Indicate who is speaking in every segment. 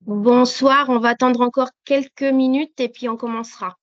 Speaker 1: Bonsoir, on va attendre encore quelques minutes et puis on commencera.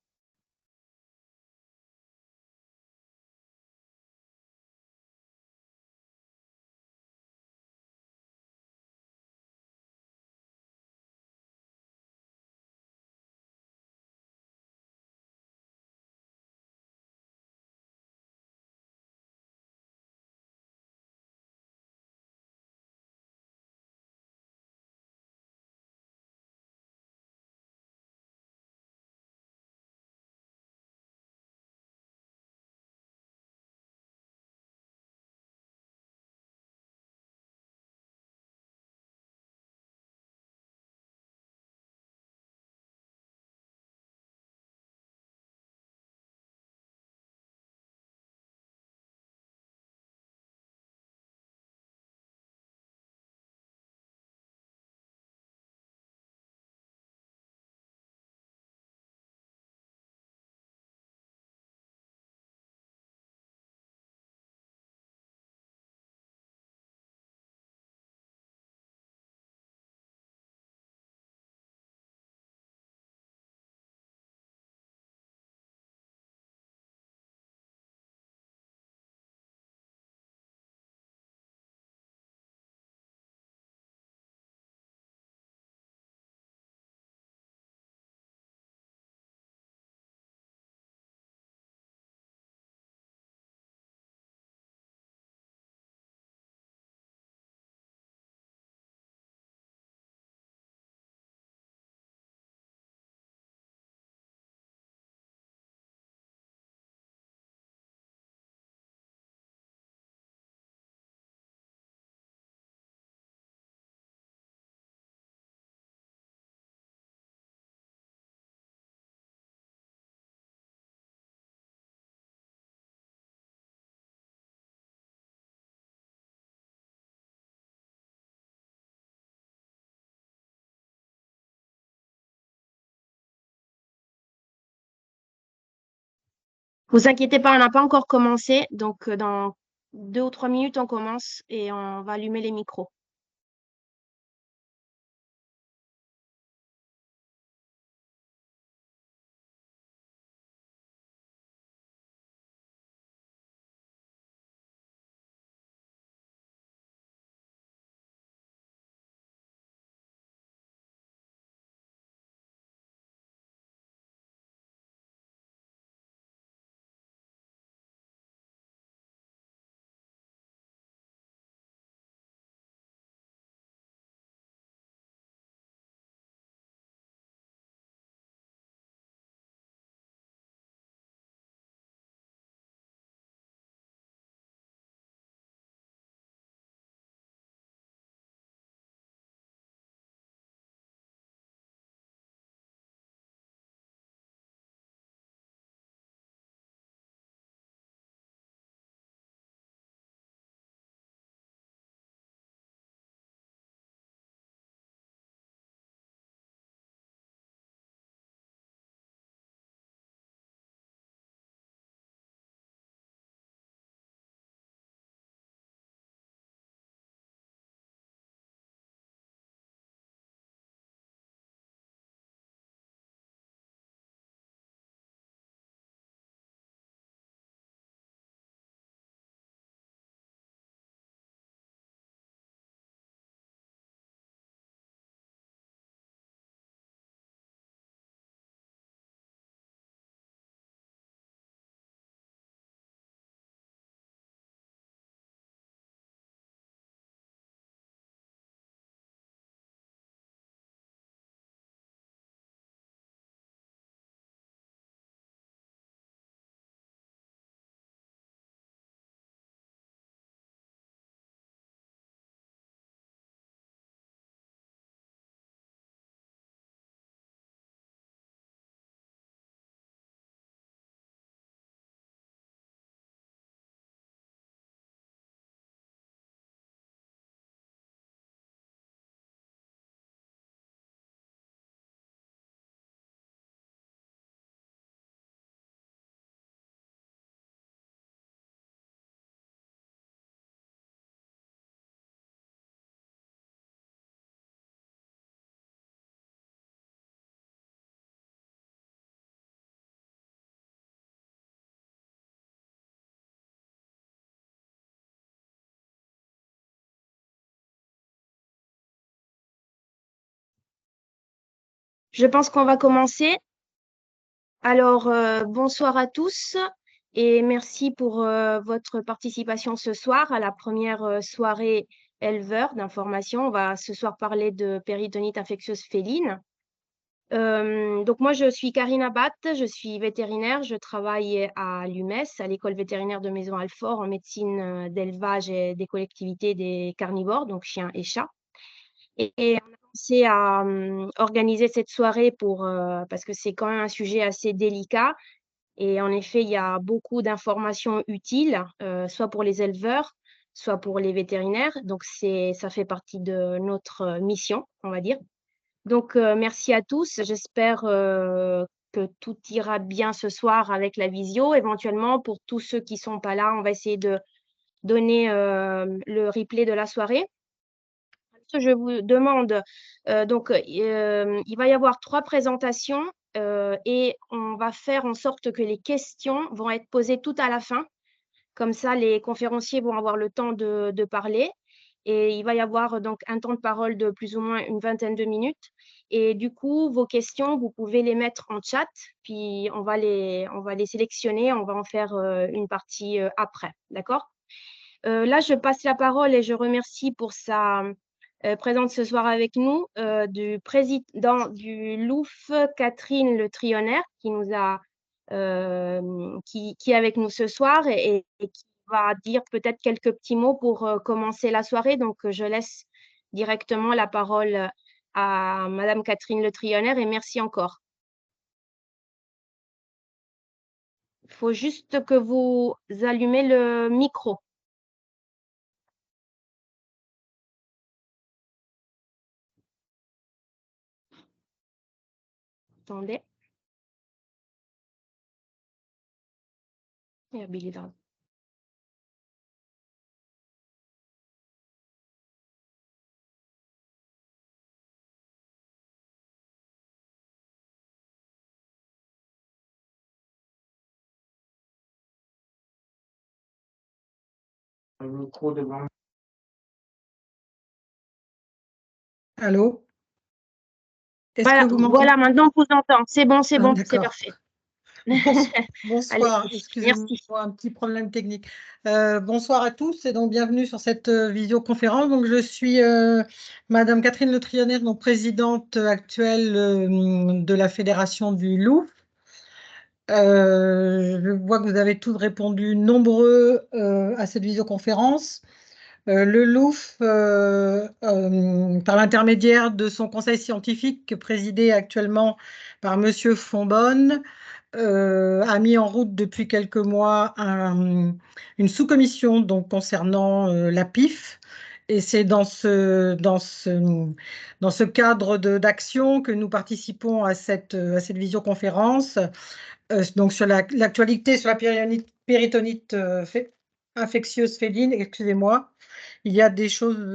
Speaker 1: Vous inquiétez pas, on n'a pas encore commencé, donc dans 2 ou 3 minutes, on commence et on va allumer les micros. Je pense qu'on va commencer. Alors, bonsoir à tous et merci pour votre participation ce soir à la première soirée éleveur d'information. On va ce soir parler de péritonite infectieuse féline. Donc moi, je suis Karine Abat, je suis vétérinaire, je travaille à l'UMES, à l'école vétérinaire de Maison-Alfort en médecine d'élevage et des collectivités des carnivores, donc chiens et chats. Et on a pensé à organiser cette soirée parce que c'est quand même un sujet assez délicat. Et en effet, il y a beaucoup d'informations utiles, soit pour les éleveurs, soit pour les vétérinaires. Donc, ça fait partie de notre mission, on va dire. Donc, merci à tous. J'espère que tout ira bien ce soir avec la visio. Éventuellement, pour tous ceux qui ne sont pas là, on va essayer de donner le replay de la soirée. Je vous demande, il va y avoir 3 présentations et on va faire en sorte que les questions vont être posées tout à la fin. Comme ça, les conférenciers vont avoir le temps de parler. Et il va y avoir donc un temps de parole de plus ou moins une vingtaine de minutes. Et du coup, vos questions, vous pouvez les mettre en chat, puis on va les sélectionner, on va en faire une partie après. D'accord? Là, je passe la parole et je remercie pour sa présente ce soir avec nous du président du LOUF, Catherine Le Trionnaire, qui est avec nous ce soir et qui va dire peut-être quelques petits mots pour commencer la soirée. Donc, je laisse directement la parole à Madame Catherine Le Trionnaire et merci encore. Il faut juste que vous allumez le micro. Attendez. Il y a Billy dans-
Speaker 2: Le micro devant.
Speaker 3: Allô? Est-ce que
Speaker 1: Voilà,
Speaker 3: vous m'entendez?
Speaker 1: voilà, maintenant on vous entend. C'est bon, c'est
Speaker 3: Ah,
Speaker 1: bon, c'est
Speaker 3: d'accord.
Speaker 1: parfait.
Speaker 3: Bonsoir,
Speaker 1: Allez-y,
Speaker 3: excusez-moi,
Speaker 1: merci.
Speaker 3: un petit problème technique. Bonsoir à tous et donc bienvenue sur cette visioconférence. Donc, je suis Madame Catherine Le Trionnaire, donc présidente actuelle de la Fédération du Loup. Je vois que vous avez tous répondu nombreux à cette visioconférence. Le LOUF, par l'intermédiaire de son conseil scientifique présidé actuellement par Monsieur Fonbonne, a mis en route depuis quelques mois une sous-commission donc, concernant la PIF. Et c'est dans ce cadre d'action que nous participons à cette visioconférence donc sur l'actualité sur la péritonite infectieuse féline, excusez-moi. Il y a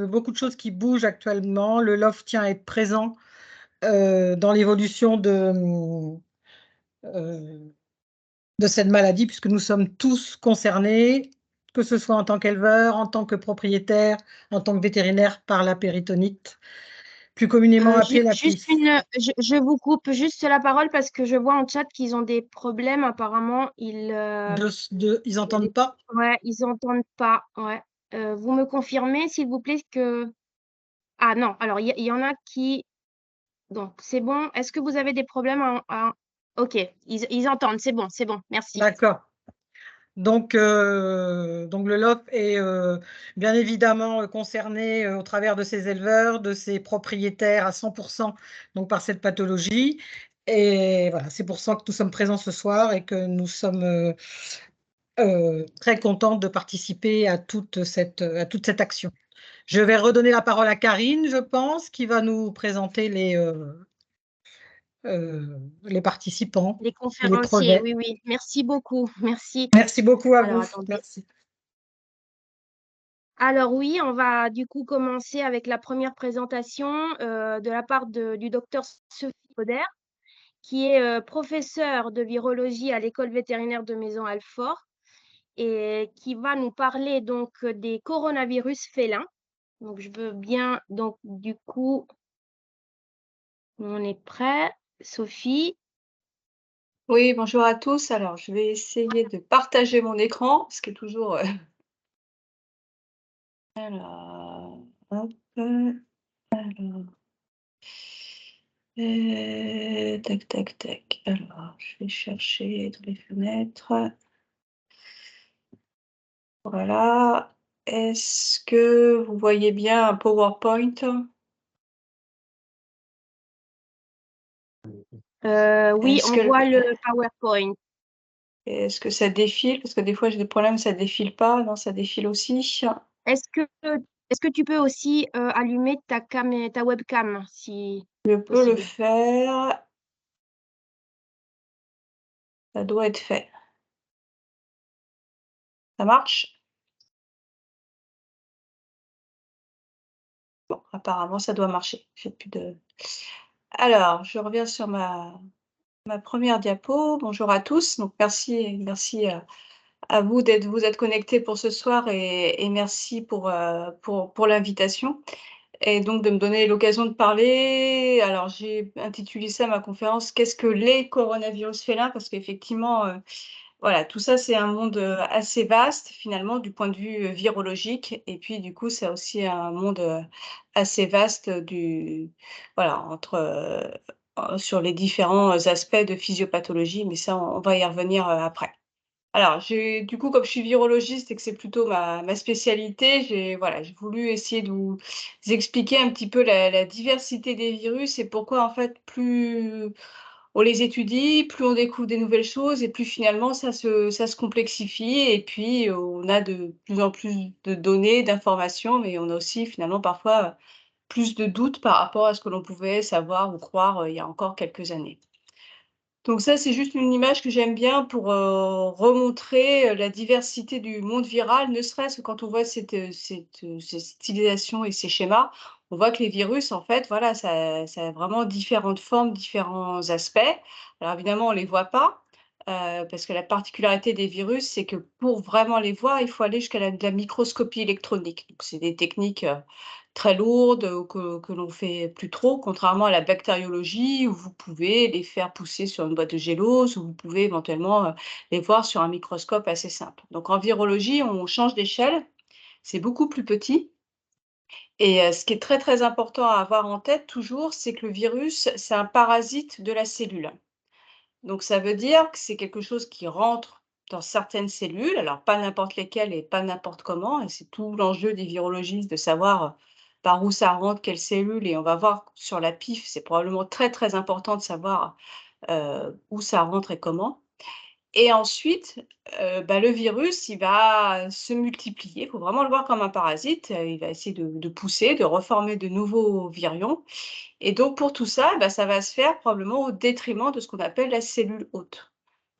Speaker 3: beaucoup de choses qui bougent actuellement. Le LOF tient à être présent dans l'évolution euh, de cette maladie, puisque nous sommes tous concernés, que ce soit en tant qu'éleveur, en tant que propriétaire, en tant que vétérinaire, par la péritonite, plus communément appelée la
Speaker 1: Juste
Speaker 3: PIF.
Speaker 1: je vous coupe juste la parole parce que je vois en chat qu'ils ont des problèmes. Apparemment,
Speaker 3: Ils n'entendent pas?
Speaker 1: ouais, ils n'entendent pas. Ouais. Vous me confirmez, s'il vous plaît, que. Ah non, alors il y en a qui. Donc, c'est bon. Est-ce que vous avez des problèmes Ok, ils entendent, c'est bon, merci.
Speaker 3: D'accord. Donc le LOF est bien évidemment concerné au travers de ses éleveurs, de ses propriétaires à 100% donc, par cette pathologie. Et voilà, c'est pour ça que nous sommes présents ce soir et que nous sommes très contents de participer à toute cette action. Je vais redonner la parole à Karine, je pense, qui va nous présenter les participants
Speaker 1: Les
Speaker 3: et les
Speaker 1: conférenciers,
Speaker 3: projets.
Speaker 1: oui, oui. Merci beaucoup. Merci.
Speaker 3: Merci beaucoup à
Speaker 1: Alors,
Speaker 3: vous.
Speaker 1: attendez.
Speaker 3: Merci.
Speaker 1: Alors oui, on va du coup commencer avec la première présentation de la part du docteur Sophie Poder, qui est professeure de virologie à l'école vétérinaire de Maison-Alfort et qui va nous parler donc des coronavirus félins. Donc je veux bien, donc du coup, on est prêt. Sophie.
Speaker 4: Oui, bonjour à tous. Alors, je vais essayer de partager mon écran, ce qui est toujours... Alors, hop, alors... tac, tac, tac. Alors, je vais chercher dans les fenêtres. Voilà. Est-ce que vous voyez bien un PowerPoint?
Speaker 1: Oui,
Speaker 4: Est-ce
Speaker 1: on
Speaker 4: que
Speaker 1: voit le PowerPoint.
Speaker 4: Est-ce que ça défile? Parce que des fois, j'ai des problèmes, ça défile pas. Non, ça défile aussi.
Speaker 1: Est-ce que tu peux aussi allumer ta webcam si
Speaker 4: Je peux le
Speaker 1: possible?
Speaker 4: faire. Ça doit être fait. Ça marche? Bon, apparemment, ça doit marcher. J'ai plus de... Alors, je reviens sur ma première diapo. Bonjour à tous. Donc, merci à vous d'être connectés pour ce soir et merci pour l'invitation et donc de me donner l'occasion de parler. Alors, j'ai intitulé ça ma conférence «Qu'est-ce que les coronavirus félins?» parce qu'effectivement, voilà, tout ça, c'est un monde, assez vaste finalement du point de vue, virologique et puis du coup, c'est aussi un monde, assez vaste, voilà, sur les différents, aspects de physiopathologie, mais ça, on va y revenir, après. Alors du coup, comme je suis virologiste et que c'est plutôt ma spécialité, j'ai voulu essayer de vous expliquer un petit peu la diversité des virus et pourquoi en fait, plus on les étudie, plus on découvre des nouvelles choses et plus finalement ça se complexifie et puis on a de plus en plus de données, d'informations, mais on a aussi finalement parfois, plus de doutes par rapport à ce que l'on pouvait savoir ou croire, il y a encore quelques années. Donc ça, c'est juste une image que j'aime bien pour, remontrer, la diversité du monde viral, ne serait-ce que quand on voit cette stylisation et ces schémas, on voit que les virus, en fait, voilà, ça a vraiment différentes formes, différents aspects. Alors évidemment, on les voit pas, parce que la particularité des virus, c'est que pour vraiment les voir, il faut aller jusqu'à la microscopie électronique. Donc c'est des techniques, très lourdes, que l'on fait plus trop, contrairement à la bactériologie où vous pouvez les faire pousser sur une boîte de gélose, où vous pouvez éventuellement, les voir sur un microscope assez simple. Donc en virologie, on change d'échelle, c'est beaucoup plus petit et ce qui est très, très important à avoir en tête toujours, c'est que le virus, c'est un parasite de la cellule. Donc ça veut dire que c'est quelque chose qui rentre dans certaines cellules, alors pas n'importe lesquelles et pas n'importe comment, et c'est tout l'enjeu des virologistes de savoir, par où ça rentre, quelles cellules, et on va voir sur la PIF, c'est probablement très, très important de savoir, où ça rentre et comment. Et ensuite, le virus, il va se multiplier, il faut vraiment le voir comme un parasite, il va essayer de pousser, de reformer de nouveaux virions et donc pour tout ça, ça va se faire probablement au détriment de ce qu'on appelle la cellule hôte.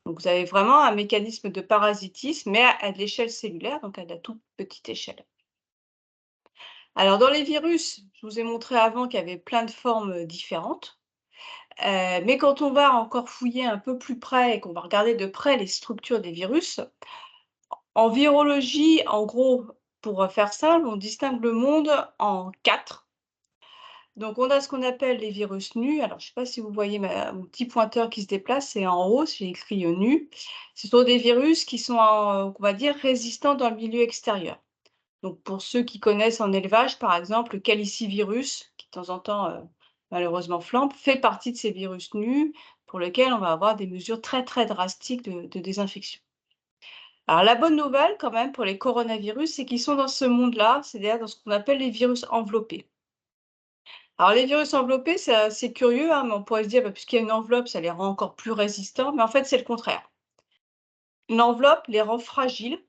Speaker 4: Donc vous avez vraiment un mécanisme de parasitisme, mais à de l'échelle cellulaire, donc à de la toute petite échelle. Alors dans les virus, je vous ai montré avant qu'il y avait plein de formes, différentes, mais quand on va encore fouiller un peu plus près et qu'on va regarder de près les structures des virus, en virologie, en gros, pour, faire simple, on distingue le monde en 4. Donc, on a ce qu'on appelle les virus nus. Alors, je ne sais pas si vous voyez mon petit pointeur qui se déplace, c'est en haut, j'ai écrit nu. Ce sont des virus qui sont, on va dire, résistants dans le milieu extérieur. Donc, pour ceux qui connaissent en élevage, par exemple, le calicivirus, qui de temps en temps, malheureusement flambe, fait partie de ces virus nus pour lesquels on va avoir des mesures très, très drastiques de désinfection. Alors, la bonne nouvelle, quand même, pour les coronavirus, c'est qu'ils sont dans ce monde-là, c'est-à-dire dans ce qu'on appelle les virus enveloppés. Alors les virus enveloppés, c'est assez curieux, hein, mais on pourrait se dire, puisqu'il y a une enveloppe, ça les rend encore plus résistants, mais en fait, c'est le contraire. L'enveloppe les rend fragiles,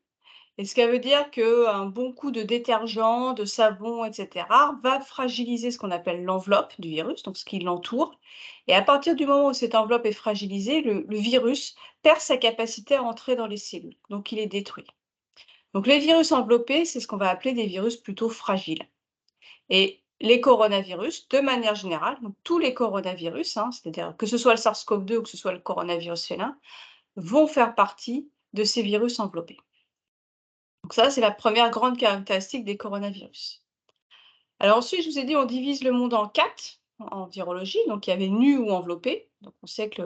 Speaker 4: et ce qui veut dire qu'un bon coup de détergent, de savon, et cetera, va fragiliser ce qu'on appelle l'enveloppe du virus, donc ce qui l'entoure. Et à partir du moment où cette enveloppe est fragilisée, le virus perd sa capacité à entrer dans les cellules, donc il est détruit. Donc les virus enveloppés, c'est ce qu'on va appeler des virus plutôt fragiles. Et les coronavirus, de manière générale, donc tous les coronavirus, hein, c'est-à-dire que ce soit le SARS-CoV-2 ou que ce soit le coronavirus félin, vont faire partie de ces virus enveloppés. Donc ça, c'est la première grande caractéristique des coronavirus. Alors ensuite, je vous ai dit, on divise le monde en 4. en virologie, donc il y avait nu ou enveloppé. Donc on sait que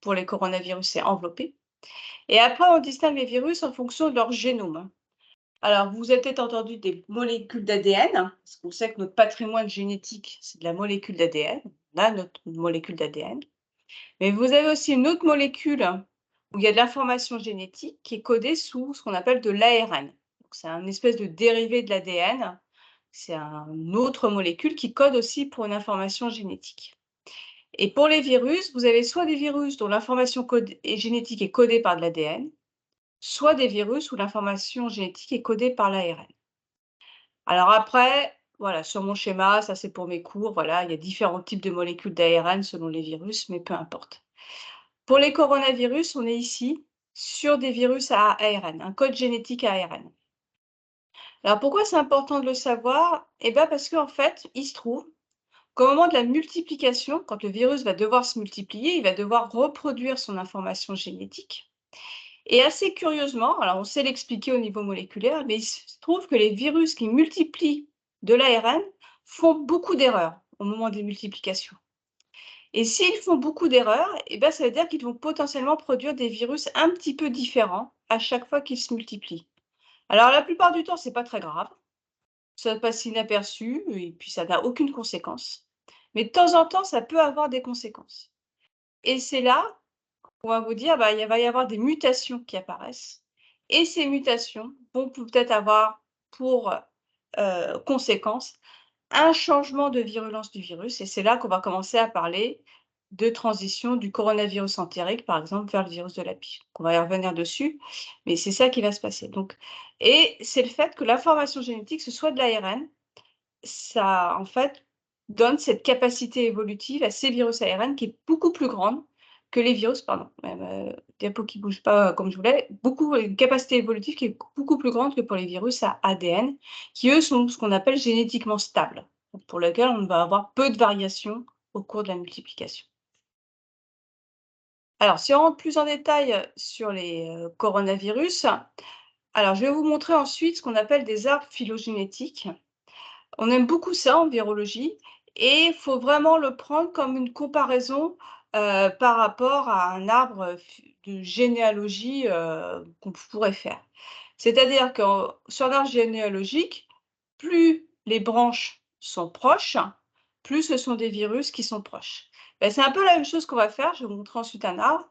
Speaker 4: pour les coronavirus, c'est enveloppé. Et après, on distingue les virus en fonction de leur génome. Alors, vous avez peut-être entendu des molécules d'ADN, parce qu'on sait que notre patrimoine génétique, c'est de la molécule d'ADN. On a notre molécule d'ADN. Mais vous avez aussi une autre molécule où il y a de l'information génétique qui est codée sous ce qu'on appelle de l'ARN. C'est un espèce de dérivé de l'ADN. C'est une autre molécule qui code aussi pour une information génétique. Et pour les virus, vous avez soit des virus dont l'information génétique est codée par de l'ADN, soit des virus où l'information génétique est codée par l'ARN. Alors après, voilà, sur mon schéma, ça c'est pour mes cours, voilà, il y a différents types de molécules d'ARN selon les virus, mais peu importe. Pour les coronavirus, on est ici sur des virus à ARN, un code génétique à ARN. Alors pourquoi c'est important de le savoir? Eh bien parce qu'en fait, il se trouve qu'au moment de la multiplication, quand le virus va devoir se multiplier, il va devoir reproduire son information génétique. Et assez curieusement, alors on sait l'expliquer au niveau moléculaire, mais il se trouve que les virus qui multiplient de l'ARN font beaucoup d'erreurs au moment des multiplications. Et s'ils font beaucoup d'erreurs, eh ben, ça veut dire qu'ils vont potentiellement produire des virus un petit peu différents à chaque fois qu'ils se multiplient. Alors la plupart du temps, c'est pas très grave. Ça passe inaperçu et puis ça n'a aucune conséquence. Mais de temps en temps, ça peut avoir des conséquences. Et c'est là qu'on va vous dire, bah, il va y avoir des mutations qui apparaissent. Et ces mutations vont peut-être avoir pour conséquence un changement de virulence du virus. Et c'est là qu'on va commencer à parler de transition du coronavirus entérique, par exemple, vers le virus de la pie. On va y revenir dessus, mais c'est ça qui va se passer. Donc, et c'est le fait que l'information génétique, ce soit de l'ARN, ça, en fait, donne cette capacité évolutive à ces virus ARN qui est beaucoup plus grande que les virus, pardon, même, diapo qui ne bouge pas comme je voulais, une capacité évolutive qui est beaucoup plus grande que pour les virus à ADN, qui eux sont ce qu'on appelle génétiquement stables, donc pour lesquels on va avoir peu de variations au cours de la multiplication. Alors, si on rentre plus en détail sur les coronavirus, alors je vais vous montrer ensuite ce qu'on appelle des arbres phylogénétiques. On aime beaucoup ça en virologie et il faut vraiment le prendre comme une comparaison par rapport à un arbre de généalogie qu'on pourrait faire. C'est-à-dire que sur l'arbre généalogique, plus les branches sont proches, plus ce sont des virus qui sont proches. Ben, c'est un peu la même chose qu'on va faire, je vais vous montrer ensuite un arbre.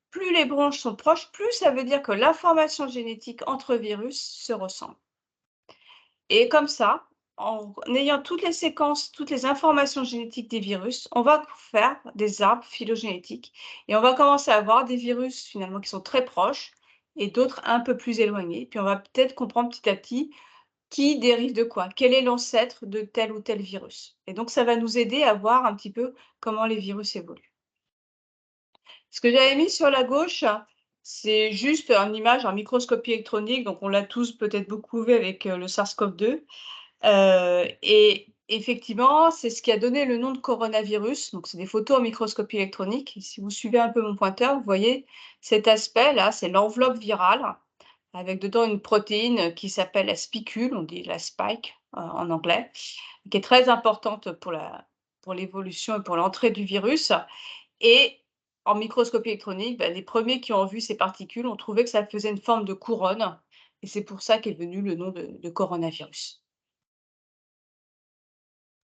Speaker 4: Plus les branches sont proches, plus ça veut dire que l'information génétique entre virus se ressemble. Et comme ça, en ayant toutes les séquences, toutes les informations génétiques des virus, on va faire des arbres phylogénétiques et on va commencer à avoir des virus finalement qui sont très proches et d'autres un peu plus éloignés. Puis on va peut-être comprendre petit à petit qui dérive de quoi, quel est l'ancêtre de tel ou tel virus. Et donc ça va nous aider à voir un petit peu comment les virus évoluent. Ce que j'avais mis sur la gauche, c'est juste une image en microscopie électronique, donc on l'a tous peut-être beaucoup vu avec le SARS-CoV-2. Et effectivement, c'est ce qui a donné le nom de coronavirus. Donc, c'est des photos en microscopie électronique. Et si vous suivez un peu mon pointeur, vous voyez cet aspect-là, c'est l'enveloppe virale, avec dedans une protéine qui s'appelle la spicule, on dit la spike en anglais, qui est très importante pour l'évolution et pour l'entrée du virus. Et en microscopie électronique, les premiers qui ont vu ces particules ont trouvé que ça faisait une forme de couronne. Et c'est pour ça qu'est venu le nom de coronavirus.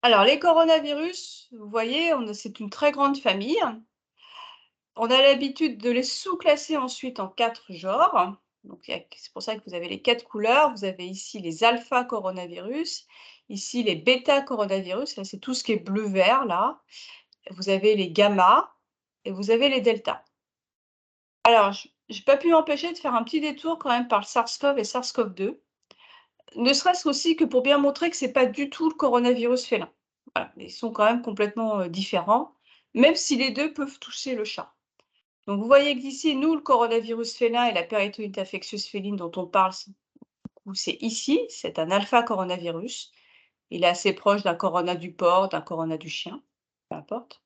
Speaker 4: Alors, les coronavirus, vous voyez, c'est une très grande famille. On a l'habitude de les sous-classer ensuite en 4 genres. Donc, c'est pour ça que vous avez les 4 couleurs. Vous avez ici les alpha coronavirus, ici les bêta coronavirus, là c'est tout ce qui est bleu-vert là. Vous avez les gamma et vous avez les delta. Alors, je n'ai pas pu m'empêcher de faire un petit détour quand même par le SARS-CoV et SARS-CoV-2, ne serait-ce aussi que pour bien montrer que ce n'est pas du tout le coronavirus félin. Voilà, ils sont quand même complètement différents, même si les deux peuvent toucher le chat. Donc vous voyez que d'ici, nous, le coronavirus félin et la péritonite infectieuse féline dont on parle, c'est ici, c'est un alpha coronavirus. Il est assez proche d'un corona du porc, d'un corona du chien, peu importe.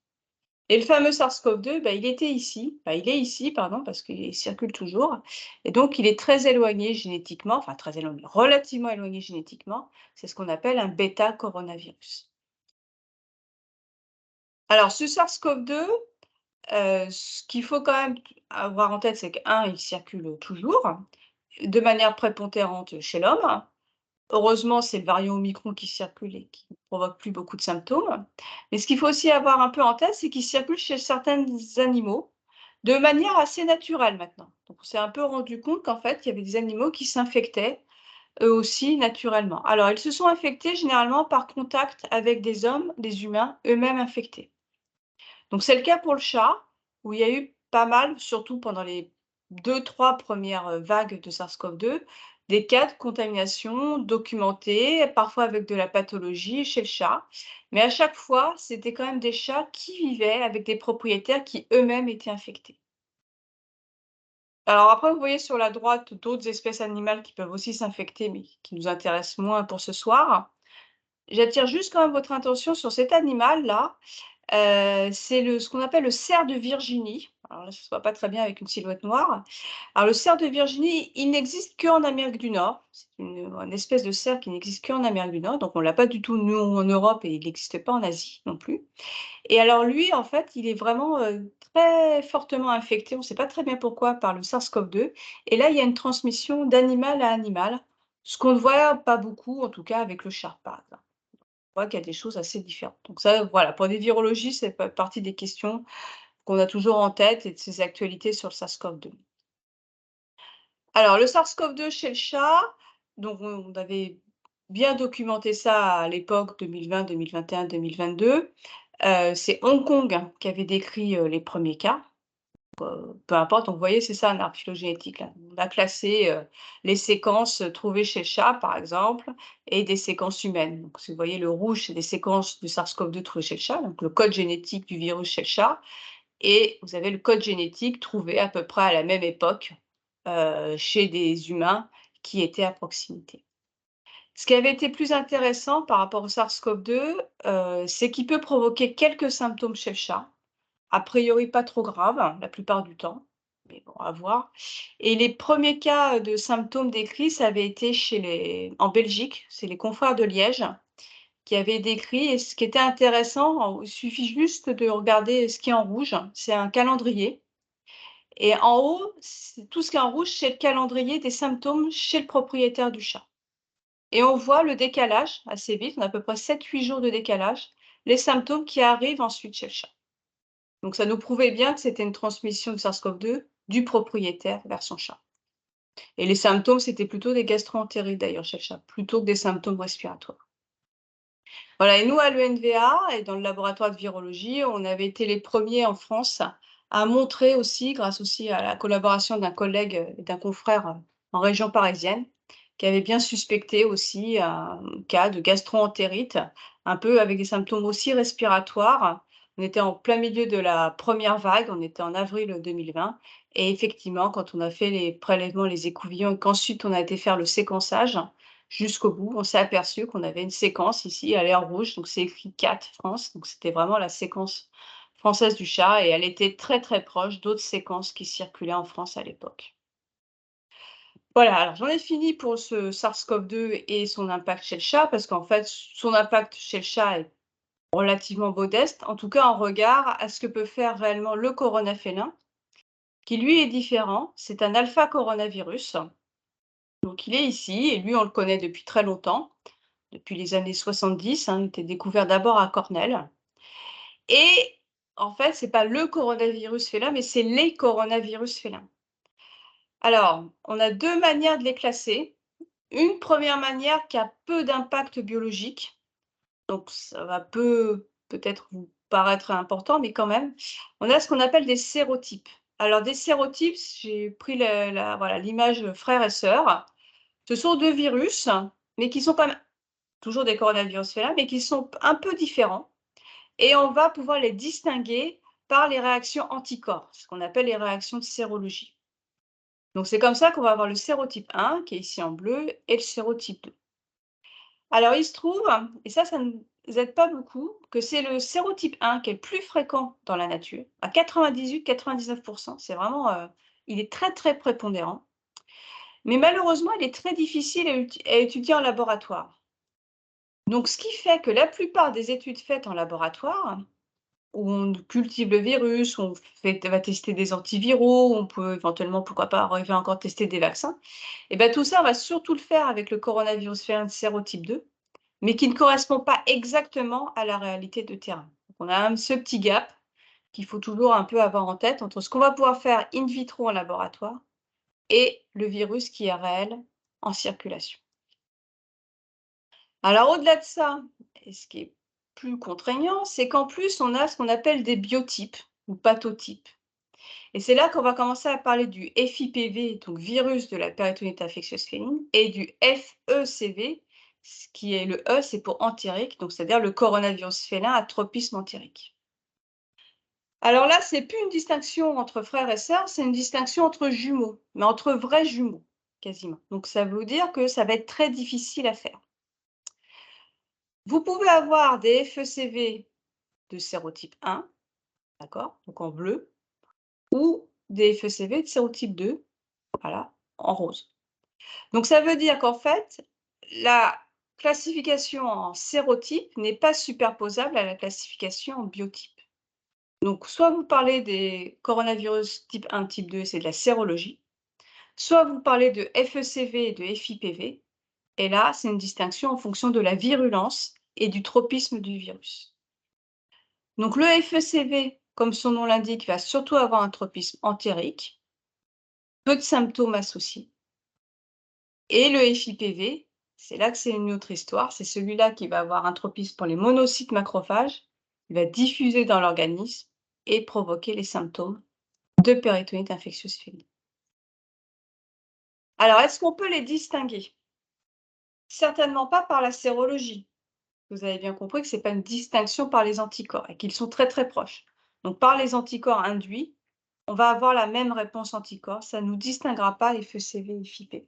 Speaker 4: Et le fameux SARS-CoV-2, il était ici, il est ici, pardon, parce qu'il circule toujours. Et donc, il est très éloigné génétiquement, enfin très éloigné, relativement éloigné génétiquement. C'est ce qu'on appelle un bêta coronavirus. Alors, ce SARS-CoV-2, ce qu'il faut quand même avoir en tête, c'est que, il circule toujours de manière prépondérante chez l'homme. Heureusement, c'est le variant Omicron qui circule et qui ne provoque plus beaucoup de symptômes. Mais ce qu'il faut aussi avoir un peu en tête, c'est qu'il circule chez certains animaux de manière assez naturelle maintenant. Donc, on s'est un peu rendu compte qu'en fait, il y avait des animaux qui s'infectaient eux aussi naturellement. Alors, ils se sont infectés généralement par contact avec des hommes, des humains eux-mêmes infectés. Donc, c'est le cas pour le chat, où il y a eu pas mal, surtout pendant les 2-3 premières vagues de SARS-CoV-2, des cas de contamination documentés, parfois avec de la pathologie chez le chat. Mais à chaque fois, c'était quand même des chats qui vivaient avec des propriétaires qui eux-mêmes étaient infectés. Alors après, vous voyez sur la droite d'autres espèces animales qui peuvent aussi s'infecter, mais qui nous intéressent moins pour ce soir. J'attire juste quand même votre attention sur cet animal-là. C'est ce qu'on appelle le cerf de Virginie. Alors là, ça ne se voit pas très bien avec une silhouette noire. Alors le cerf de Virginie, il n'existe qu'en Amérique du Nord. C'est une espèce de cerf qui n'existe qu'en Amérique du Nord, donc on ne l'a pas du tout, nous, en Europe, et il n'existe pas en Asie non plus. Et alors lui, en fait, il est vraiment, très fortement infecté, on ne sait pas très bien pourquoi, par le SARS-CoV-2. Et là, il y a une transmission d'animal à animal, ce qu'on ne voit pas beaucoup, en tout cas avec le chat, par exemple. On voit qu'il y a des choses assez différentes. Donc ça, voilà, pour des virologistes, c'est partie des questions qu'on a toujours en tête et de ces actualités sur le SARS-CoV-2. Alors le SARS-CoV-2 chez le chat, donc on avait bien documenté ça à l'époque 2020, 2021, 2022. C'est Hong Kong qui avait décrit, les premiers cas. Peu importe, donc vous voyez, c'est ça un arbre phylogénétique là. On a classé, les séquences, trouvées chez le chat, par exemple, et des séquences humaines. Donc si vous voyez le rouge, c'est des séquences du SARS-CoV-2 trouvées chez le chat, donc le code génétique du virus chez le chat, et vous avez le code génétique trouvé à peu près à la même époque, chez des humains qui étaient à proximité. Ce qui avait été plus intéressant par rapport au SARS-CoV-2, c'est qu'il peut provoquer quelques symptômes chez le chat. A priori pas trop grave, hein, la plupart du temps, mais bon, à voir. Et les premiers cas de symptômes décrits, ça avait été en Belgique, c'est les confrères de Liège qui avaient décrit, et ce qui était intéressant, il suffit juste de regarder ce qui est en rouge, c'est un calendrier, et en haut, tout ce qui est en rouge, c'est le calendrier des symptômes chez le propriétaire du chat. Et on voit le décalage assez vite, on a à peu près 7-8 jours de décalage, les symptômes qui arrivent ensuite chez le chat. Donc ça nous prouvait bien que c'était une transmission de SARS-CoV-2 du propriétaire vers son chat. Et les symptômes, c'était plutôt des gastro-entérites d'ailleurs chez le chat, plutôt que des symptômes respiratoires. Voilà, et nous à l'ENVA et dans le laboratoire de virologie, on avait été les premiers en France à montrer aussi, grâce aussi à la collaboration d'un collègue et d'un confrère en région parisienne, qui avait bien suspecté aussi un cas de gastro-entérite, un peu avec des symptômes aussi respiratoires. On était en plein milieu de la première vague, on était en avril 2020, et effectivement, quand on a fait les prélèvements, les écouvillons, et qu'ensuite on a été faire le séquençage jusqu'au bout, on s'est aperçu qu'on avait une séquence ici, elle est en rouge, donc c'est écrit 4 France, donc c'était vraiment la séquence française du chat, et elle était très très proche d'autres séquences qui circulaient en France à l'époque. Voilà, alors j'en ai fini pour ce SARS-CoV-2 et son impact chez le chat, parce qu'en fait, son impact chez le chat est relativement modeste, en tout cas en regard à ce que peut faire réellement le coronafélin, qui lui est différent. C'est un alpha coronavirus, donc il est ici, et lui on le connaît depuis très longtemps, depuis les années 70, il était découvert d'abord à Cornell. Et en fait, c'est pas le coronavirus félin, mais c'est les coronavirus félins. Alors, on a 2 manières de les classer. Une première manière qui a peu d'impact biologique, donc ça va peut-être vous paraître important, mais quand même. On a ce qu'on appelle des sérotypes. Alors des sérotypes, j'ai pris voilà, l'image frère et sœur. Ce sont 2 virus, mais qui sont quand même toujours des coronavirus félins, mais qui sont un peu différents. Et on va pouvoir les distinguer par les réactions anticorps, ce qu'on appelle les réactions de sérologie. Donc c'est comme ça qu'on va avoir le sérotype 1, qui est ici en bleu, et le sérotype 2. Alors il se trouve, et ça ne nous aide pas beaucoup, que c'est le sérotype 1 qui est le plus fréquent dans la nature, à 98-99%. C'est vraiment, il est très très prépondérant. Mais malheureusement, il est très difficile à étudier en laboratoire. Donc ce qui fait que la plupart des études faites en laboratoire où on cultive le virus, où on va tester des antiviraux, on peut éventuellement, pourquoi pas, arriver encore tester des vaccins. Et bien tout ça, on va surtout le faire avec le coronavirus félin de sérotype 2, mais qui ne correspond pas exactement à la réalité de terrain. Donc on a ce petit gap qu'il faut toujours un peu avoir en tête entre ce qu'on va pouvoir faire in vitro en laboratoire et le virus qui est réel en circulation. Alors au-delà de ça, et ce qui est plus contraignant, c'est qu'en plus, on a ce qu'on appelle des biotypes ou pathotypes. Et c'est là qu'on va commencer à parler du FIPV, donc virus de la péritonite infectieuse féline, et du FECV, ce qui est le E, c'est pour entérique, donc c'est-à-dire le coronavirus félin à tropisme entérique. Alors là, c'est plus une distinction entre frères et sœurs, c'est une distinction entre jumeaux, mais entre vrais jumeaux, quasiment. Donc ça veut dire que ça va être très difficile à faire. Vous pouvez avoir des FECV de sérotype 1, d'accord, donc en bleu, ou des FECV de sérotype 2, voilà, en rose. Donc ça veut dire qu'en fait, la classification en sérotype n'est pas superposable à la classification en biotype. Donc soit vous parlez des coronavirus type 1, type 2, c'est de la sérologie, soit vous parlez de FECV et de FIPV, et là, c'est une distinction en fonction de la virulence et du tropisme du virus. Donc le FECV, comme son nom l'indique, va surtout avoir un tropisme entérique, peu de symptômes associés. Et le FIPV, c'est là que c'est une autre histoire, c'est celui-là qui va avoir un tropisme pour les monocytes macrophages, il va diffuser dans l'organisme et provoquer les symptômes de péritonite infectieuse féline. Alors, est-ce qu'on peut les distinguer? Certainement pas par la sérologie. Vous avez bien compris que ce n'est pas une distinction par les anticorps et qu'ils sont très très proches. Donc par les anticorps induits, on va avoir la même réponse anticorps, ça ne nous distinguera pas FECV et FIPV.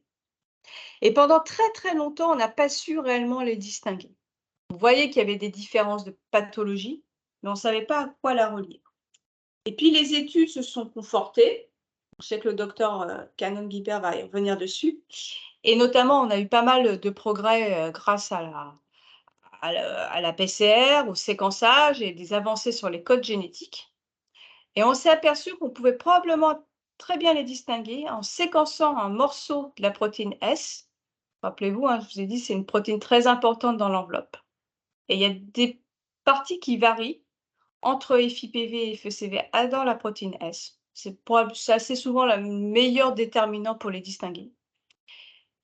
Speaker 4: Et pendant très très longtemps, on n'a pas su réellement les distinguer. Vous voyez qu'il y avait des différences de pathologie, mais on ne savait pas à quoi la relier. Et puis les études se sont confortées. Je sais que le docteur Cannon-Guibert va y revenir dessus. Et notamment, on a eu pas mal de progrès grâce à la PCR, au séquençage et des avancées sur les codes génétiques. Et on s'est aperçu qu'on pouvait probablement très bien les distinguer en séquençant un morceau de la protéine S. Rappelez-vous, je vous ai dit, c'est une protéine très importante dans l'enveloppe. Et il y a des parties qui varient entre FIPV et FECV dans la protéine S. C'est assez souvent le meilleur déterminant pour les distinguer.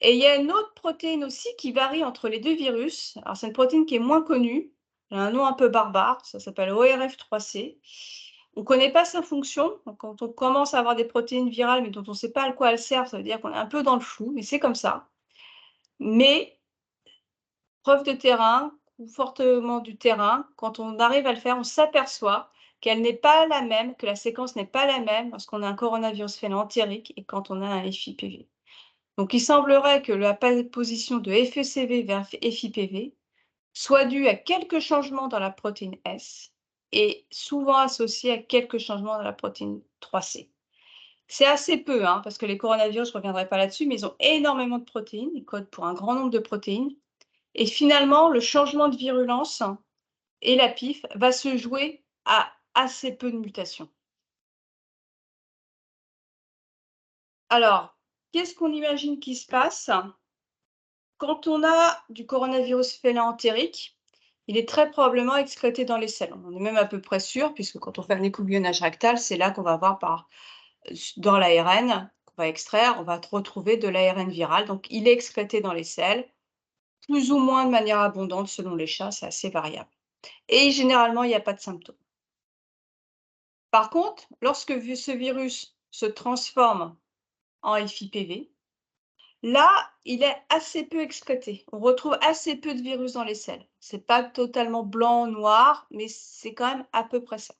Speaker 4: Et il y a une autre protéine aussi qui varie entre les deux virus. Alors, c'est une protéine qui est moins connue. Elle a un nom un peu barbare. Ça s'appelle ORF3C. On ne connaît pas sa fonction. Donc, quand on commence à avoir des protéines virales, mais dont on ne sait pas à quoi elles servent, ça veut dire qu'on est un peu dans le flou, mais c'est comme ça. Mais, preuve de terrain, ou fortement du terrain, quand on arrive à le faire, on s'aperçoit qu'elle n'est pas la même, que la séquence n'est pas la même lorsqu'on a un coronavirus félin entérique et quand on a un FIPV. Donc, il semblerait que la position de FECV vers FIPV soit due à quelques changements dans la protéine S et souvent associée à quelques changements dans la protéine 3C. C'est assez peu, parce que les coronavirus, je ne reviendrai pas là-dessus, mais ils ont énormément de protéines, ils codent pour un grand nombre de protéines. Et finalement, le changement de virulence et la PIF va se jouer à assez peu de mutations. Alors, qu'est-ce qu'on imagine qui se passe? Quand on a du coronavirus félin entérique, il est très probablement excrété dans les selles. On en est même à peu près sûr, puisque quand on fait un écoubillonnage rectal, c'est là qu'on va voir dans l'ARN qu'on va extraire, on va retrouver de l'ARN viral. Donc, il est excrété dans les selles, plus ou moins de manière abondante selon les chats, c'est assez variable. Et généralement, il n'y a pas de symptômes. Par contre, lorsque ce virus se transforme en FIPV, là, il est assez peu excrété. On retrouve assez peu de virus dans les selles. Ce n'est pas totalement blanc, noir, mais c'est quand même à peu près ça.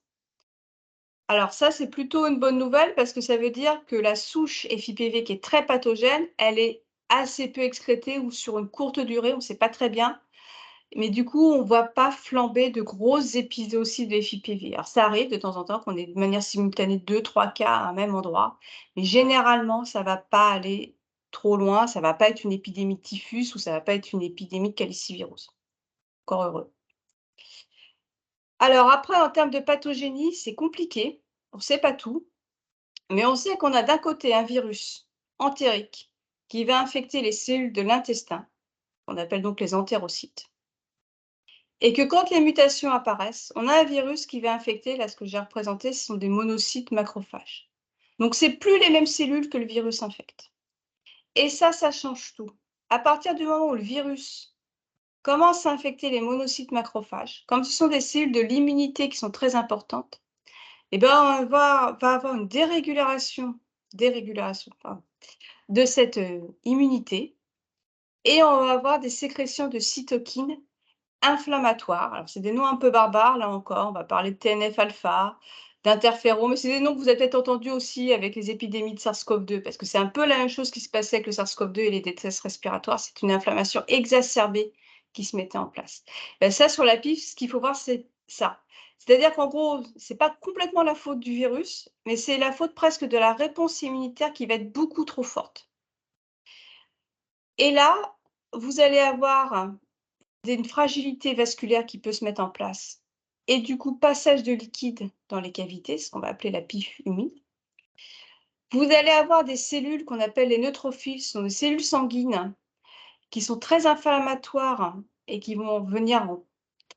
Speaker 4: Alors ça, c'est plutôt une bonne nouvelle parce que ça veut dire que la souche FIPV qui est très pathogène, elle est assez peu excrétée ou sur une courte durée, on ne sait pas très bien. Mais du coup, on ne voit pas flamber de grosses épizooties de FIPV. Alors ça arrive de temps en temps qu'on ait de manière simultanée 2-3 cas à un même endroit. Mais généralement, ça ne va pas aller trop loin. Ça ne va pas être une épidémie de typhus ou ça ne va pas être une épidémie de calicivirose. Encore heureux. Alors après, en termes de pathogénie, c'est compliqué. On ne sait pas tout. Mais on sait qu'on a d'un côté un virus entérique qui va infecter les cellules de l'intestin, qu'on appelle donc les entérocytes. Et que quand les mutations apparaissent, on a un virus qui va infecter, là ce que j'ai représenté, ce sont des monocytes macrophages. Donc c'est plus les mêmes cellules que le virus infecte. Et ça change tout. À partir du moment où le virus commence à infecter les monocytes macrophages, comme ce sont des cellules de l'immunité qui sont très importantes, eh ben, on va avoir une dérégulation pardon, de cette immunité et on va avoir des sécrétions de cytokines inflammatoires. Alors, c'est des noms un peu barbares, là encore. On va parler de TNF-alpha, d'interféron, mais c'est des noms que vous avez peut-être entendus aussi avec les épidémies de SARS-CoV-2, parce que c'est un peu la même chose qui se passait avec le SARS-CoV-2 et les détresse respiratoires. C'est une inflammation exacerbée qui se mettait en place. Ben, ça, sur la PIF, ce qu'il faut voir, c'est ça. C'est-à-dire qu'en gros, ce n'est pas complètement la faute du virus, mais c'est la faute presque de la réponse immunitaire qui va être beaucoup trop forte. Et là, vous allez avoir une fragilité vasculaire qui peut se mettre en place et du coup, passage de liquide dans les cavités, ce qu'on va appeler la PIF humide. Vous allez avoir des cellules qu'on appelle les neutrophiles, ce sont des cellules sanguines qui sont très inflammatoires et qui vont venir en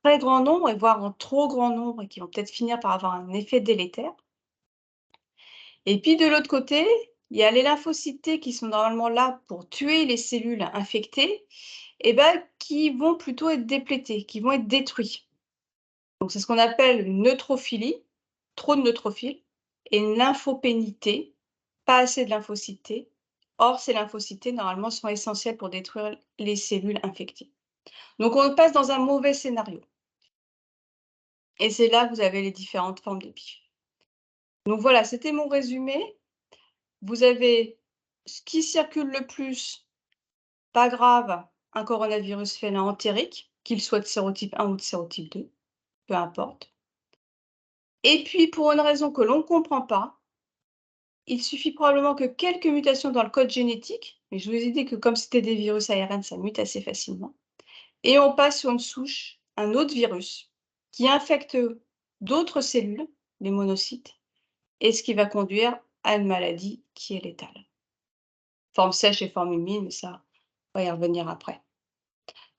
Speaker 4: très grand nombre et voire en trop grand nombre et qui vont peut-être finir par avoir un effet délétère. Et puis de l'autre côté, il y a les lymphocytes T qui sont normalement là pour tuer les cellules infectées, et ben, qui vont plutôt être déplétés, qui vont être détruits. Donc c'est ce qu'on appelle une neutrophilie, trop de neutrophiles, et une lymphopénité, pas assez de lymphocytes T. Or, ces lymphocytes T, normalement, sont essentiels pour détruire les cellules infectées. Donc on passe dans un mauvais scénario. Et c'est là que vous avez les différentes formes de PIF. Donc voilà, c'était mon résumé. Vous avez ce qui circule le plus, pas grave, un coronavirus félin entérique, qu'il soit de sérotype 1 ou de sérotype 2, peu importe. Et puis, pour une raison que l'on ne comprend pas, il suffit probablement que quelques mutations dans le code génétique, mais je vous ai dit que comme c'était des virus ARN, ça mute assez facilement, et on passe sur une souche, un autre virus, qui infecte d'autres cellules, les monocytes, et ce qui va conduire à une maladie qui est létale. Forme sèche et forme humide, mais ça, on va y revenir après.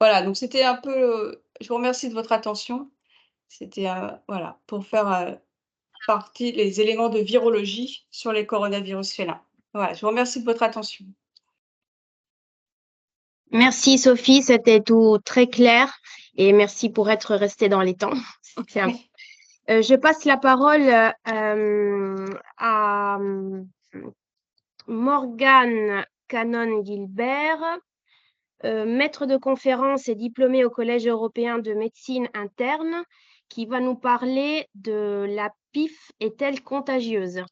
Speaker 4: Voilà, donc c'était un peu, je vous remercie de votre attention. C'était, voilà, pour faire partie les éléments de virologie sur les coronavirus félins. Voilà, je vous remercie de votre attention.
Speaker 1: Merci Sophie, c'était tout très clair et merci pour être restée dans les temps. Je passe la parole à Morgane Canon-Gilbert, maître de conférence et diplômé au Collège européen de médecine interne, qui va nous parler de la PIF est-elle contagieuse?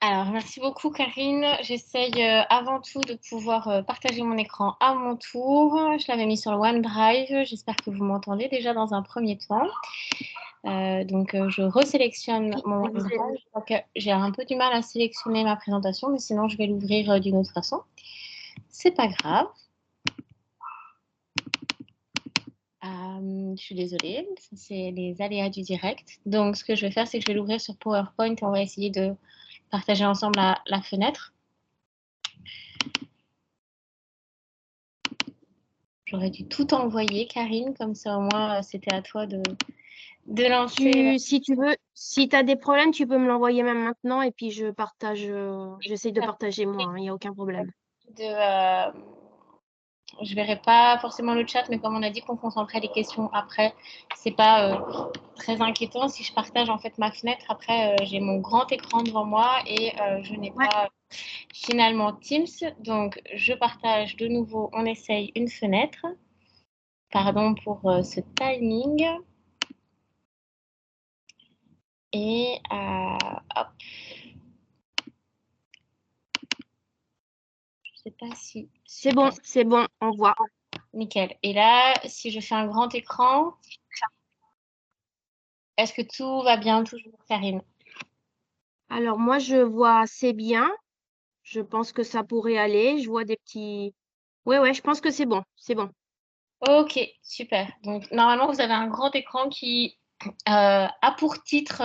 Speaker 5: Alors, merci beaucoup, Karine. J'essaye avant tout de pouvoir partager mon écran à mon tour. Je l'avais mis sur le OneDrive. J'espère que vous m'entendez déjà dans un premier temps. Je resélectionne mon OneDrive. Je crois que j'ai un peu du mal à sélectionner ma présentation, mais sinon, je vais l'ouvrir d'une autre façon. C'est pas grave. Je suis désolée, c'est les aléas du direct. Donc, ce que je vais faire, c'est que je vais l'ouvrir sur PowerPoint et on va essayer de partager ensemble la fenêtre. J'aurais dû tout envoyer, Karine, comme ça au moins c'était à toi de lancer.
Speaker 1: Si tu veux, si tu as des problèmes, tu peux me l'envoyer même maintenant et puis je partage, j'essaye de partager moi, il n'y a aucun problème.
Speaker 5: Je verrai pas forcément le chat, mais comme on a dit qu'on concentrait les questions après, c'est pas très inquiétant. Si je partage en fait ma fenêtre, après j'ai mon grand écran devant moi et je n'ai pas finalement Teams. Donc je partage de nouveau, on essaye une fenêtre. Pardon pour ce timing. Et hop. Je sais pas si...
Speaker 1: C'est bon, on voit.
Speaker 5: Nickel. Et là, si je fais un grand écran, est-ce que tout va bien toujours, Karine?
Speaker 1: Alors, moi, je vois assez bien. Je pense que ça pourrait aller. Je vois des petits... Ouais, je pense que c'est bon. C'est bon.
Speaker 5: Ok, super. Donc, normalement, vous avez un grand écran qui a pour titre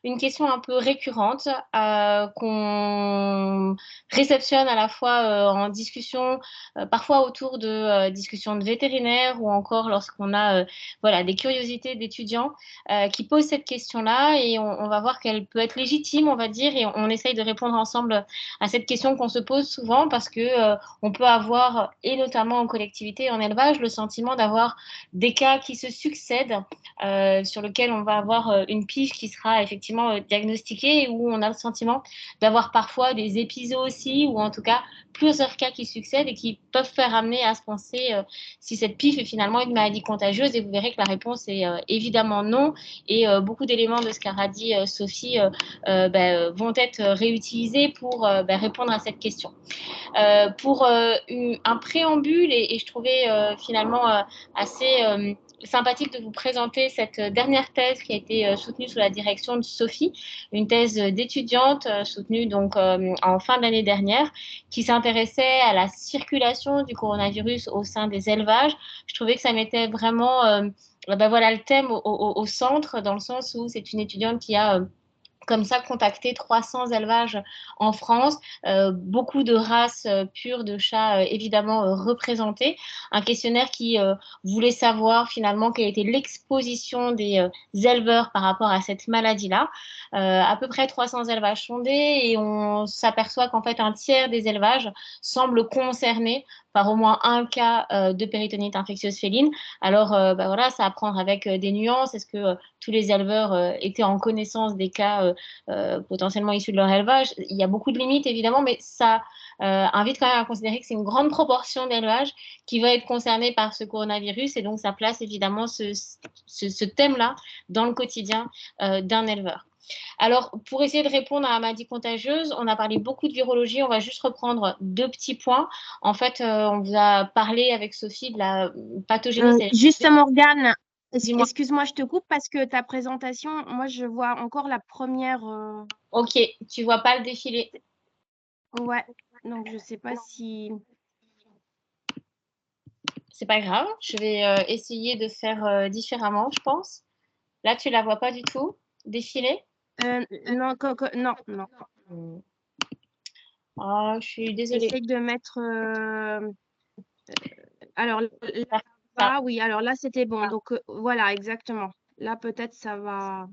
Speaker 5: une question un peu récurrente qu'on réceptionne à la fois en discussion, parfois autour de discussions de vétérinaires ou encore lorsqu'on a voilà, des curiosités d'étudiants qui posent cette question-là et on va voir qu'elle peut être légitime, on va dire, et on essaye de répondre ensemble à cette question qu'on se pose souvent parce que on peut avoir, et notamment en collectivité et en élevage, le sentiment d'avoir des cas qui se succèdent sur lequel on va avoir une pige qui sera effectivement diagnostiquée et où on a le sentiment d'avoir parfois des épisodes aussi, ou en tout cas plusieurs cas qui succèdent et qui peuvent faire amener à se penser si cette pige est finalement une maladie contagieuse. Et vous verrez que la réponse est évidemment non. Et beaucoup d'éléments de ce qu'a dit Sophie vont être réutilisés pour répondre à cette question. Pour un préambule, et je trouvais finalement assez sympathique de vous présenter cette dernière thèse qui a été soutenue sous la direction de Sophie, une thèse d'étudiante soutenue donc en fin d'année dernière, qui s'intéressait à la circulation du coronavirus au sein des élevages. Je trouvais que ça mettait vraiment voilà, le thème au centre, dans le sens où c'est une étudiante qui a comme ça contacté 300 élevages en France, beaucoup de races pures de chats évidemment représentées, un questionnaire qui voulait savoir finalement quelle était l'exposition des éleveurs par rapport à cette maladie-là. À peu près 300 élevages sondés et on s'aperçoit qu'en fait un tiers des élevages semblent concernés par au moins un cas de péritonite infectieuse féline. Alors voilà, ça à prendre avec des nuances. Est-ce que tous les éleveurs étaient en connaissance des cas potentiellement issus de leur élevage? Il y a beaucoup de limites évidemment, mais ça invite quand même à considérer que c'est une grande proportion d'élevages qui va être concernée par ce coronavirus et donc ça place évidemment ce thème-là dans le quotidien d'un éleveur. Alors, pour essayer de répondre à la maladie contagieuse, on a parlé beaucoup de virologie. On va juste reprendre deux petits points. En fait, on vous a parlé avec Sophie de la pathogénie.
Speaker 1: Juste Morgane,
Speaker 5: Dis-moi.
Speaker 1: excuse-moi, je te coupe parce que ta présentation, moi, je vois encore la première.
Speaker 5: Ok, tu vois pas le défilé.
Speaker 1: Ouais, donc je sais pas si.
Speaker 5: C'est pas grave. Je vais essayer de faire différemment, je pense. Là, tu la vois pas du tout défiler.
Speaker 1: Non, non, non.
Speaker 5: Oh, je suis désolée.
Speaker 1: Essaye de mettre. Alors là, oui, alors là, c'était bon. Donc voilà, exactement. Là, peut-être ça va.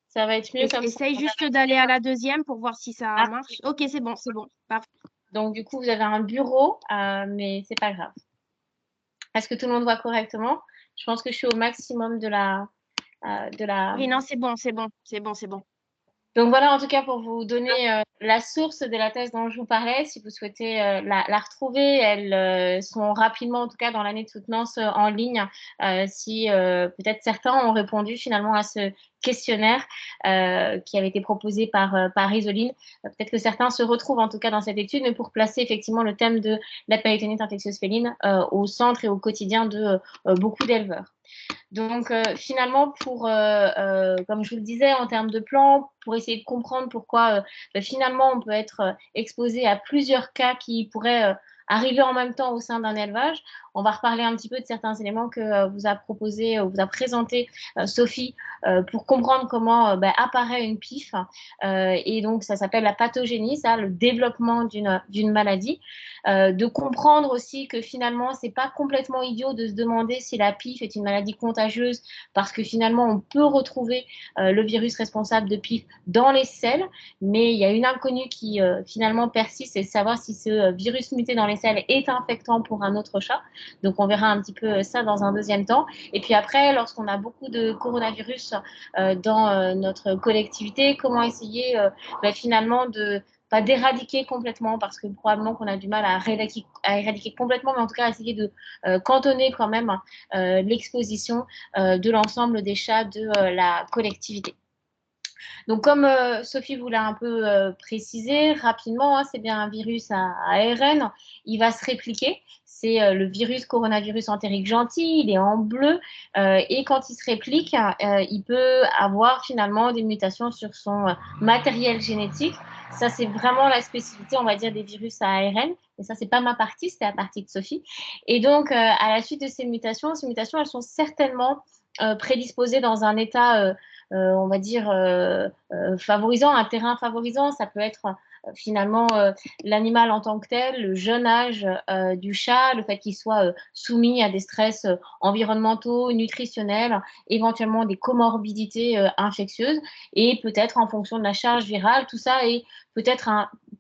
Speaker 5: Ça va être mieux comme ça.
Speaker 1: Essaye juste d'aller à la deuxième pour voir si ça marche. Ok, c'est bon, c'est bon. Parfait.
Speaker 5: Donc, du coup, vous avez un bureau, mais c'est pas grave. Est-ce que tout le monde voit correctement? Je pense que je suis au maximum de la.
Speaker 1: Oui, non, c'est bon, c'est bon, c'est bon, c'est bon.
Speaker 5: Donc voilà, en tout cas, pour vous donner la source de la thèse dont je vous parlais, si vous souhaitez la retrouver, elles sont rapidement, en tout cas, dans l'année de soutenance en ligne, si peut-être certains ont répondu finalement à ce questionnaire qui avait été proposé par Isoline. Peut-être que certains se retrouvent en tout cas dans cette étude, mais pour placer effectivement le thème de la péritonite infectieuse féline au centre et au quotidien de beaucoup d'éleveurs. Donc finalement, comme je vous le disais, en termes de plan, pour essayer de comprendre pourquoi finalement on peut être exposé à plusieurs cas qui pourraient arriver en même temps au sein d'un élevage, on va reparler un petit peu de certains éléments que vous a proposé, vous a présenté Sophie pour comprendre comment apparaît une PIF. Et donc ça s'appelle la pathogénie, ça, le développement d'une maladie. De comprendre aussi que finalement, c'est pas complètement idiot de se demander si la PIF est une maladie contagieuse parce que finalement, on peut retrouver le virus responsable de PIF dans les selles, mais il y a une inconnue qui finalement persiste, c'est de savoir si ce virus muté dans les selles est infectant pour un autre chat. Donc, on verra un petit peu ça dans un deuxième temps. Et puis après, lorsqu'on a beaucoup de coronavirus dans notre collectivité, comment essayer finalement de pas d'éradiquer complètement parce que probablement qu'on a du mal à éradiquer complètement, mais en tout cas essayer de cantonner quand même l'exposition de l'ensemble des chats de la collectivité. Donc comme Sophie vous l'a un peu précisé rapidement, c'est bien un virus à ARN, il va se répliquer. C'est le virus coronavirus entérique gentil, il est en bleu et quand il se réplique, il peut avoir finalement des mutations sur son matériel génétique Ça, c'est vraiment la spécificité, on va dire, des virus à ARN. Et ça, c'est pas ma partie, c'était la partie de Sophie. Et donc, à la suite de ces mutations, elles sont certainement prédisposées dans un état, on va dire, favorisant, un terrain favorisant. Ça peut être finalement l'animal en tant que tel, le jeune âge du chat, le fait qu'il soit soumis à des stress environnementaux, nutritionnels, éventuellement des comorbidités infectieuses, et peut-être en fonction de la charge virale, tout ça est peut-être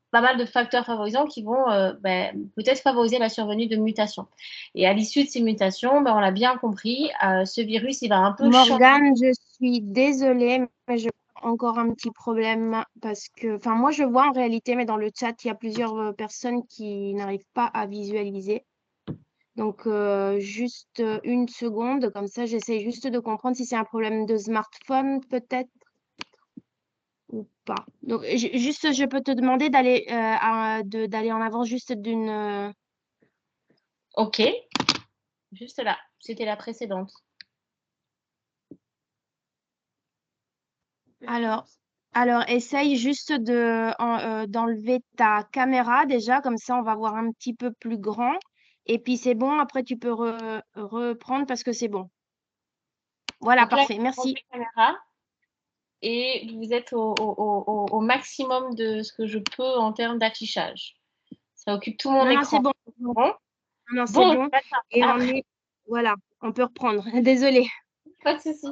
Speaker 5: pas mal de facteurs favorisants qui vont peut-être favoriser la survenue de mutations. Et à l'issue de ces mutations, on l'a bien compris, ce virus, il va un peu changer.
Speaker 1: Morgane, je suis désolée, mais je encore un petit problème parce que, enfin, moi je vois en réalité, mais dans le chat, il y a plusieurs personnes qui n'arrivent pas à visualiser. Donc, juste une seconde, comme ça, j'essaie juste de comprendre si c'est un problème de smartphone, peut-être, ou pas. Donc, juste, je peux te demander d'aller d'aller en avant juste d'une...
Speaker 5: Ok, juste là, c'était la précédente.
Speaker 1: Alors, essaye juste d'enlever ta caméra déjà, comme ça on va voir un petit peu plus grand. Et puis c'est bon, après tu peux reprendre parce que c'est bon. Voilà,
Speaker 5: Donc là,
Speaker 1: parfait, merci.
Speaker 5: la caméra, et vous êtes au maximum de ce que je peux en termes d'affichage. Ça occupe tout mon
Speaker 1: Non,
Speaker 5: écran.
Speaker 1: c'est bon.
Speaker 5: Bon,
Speaker 1: Non, c'est bon. Et
Speaker 5: après,
Speaker 1: voilà, on peut reprendre. Désolée.
Speaker 5: pas de souci.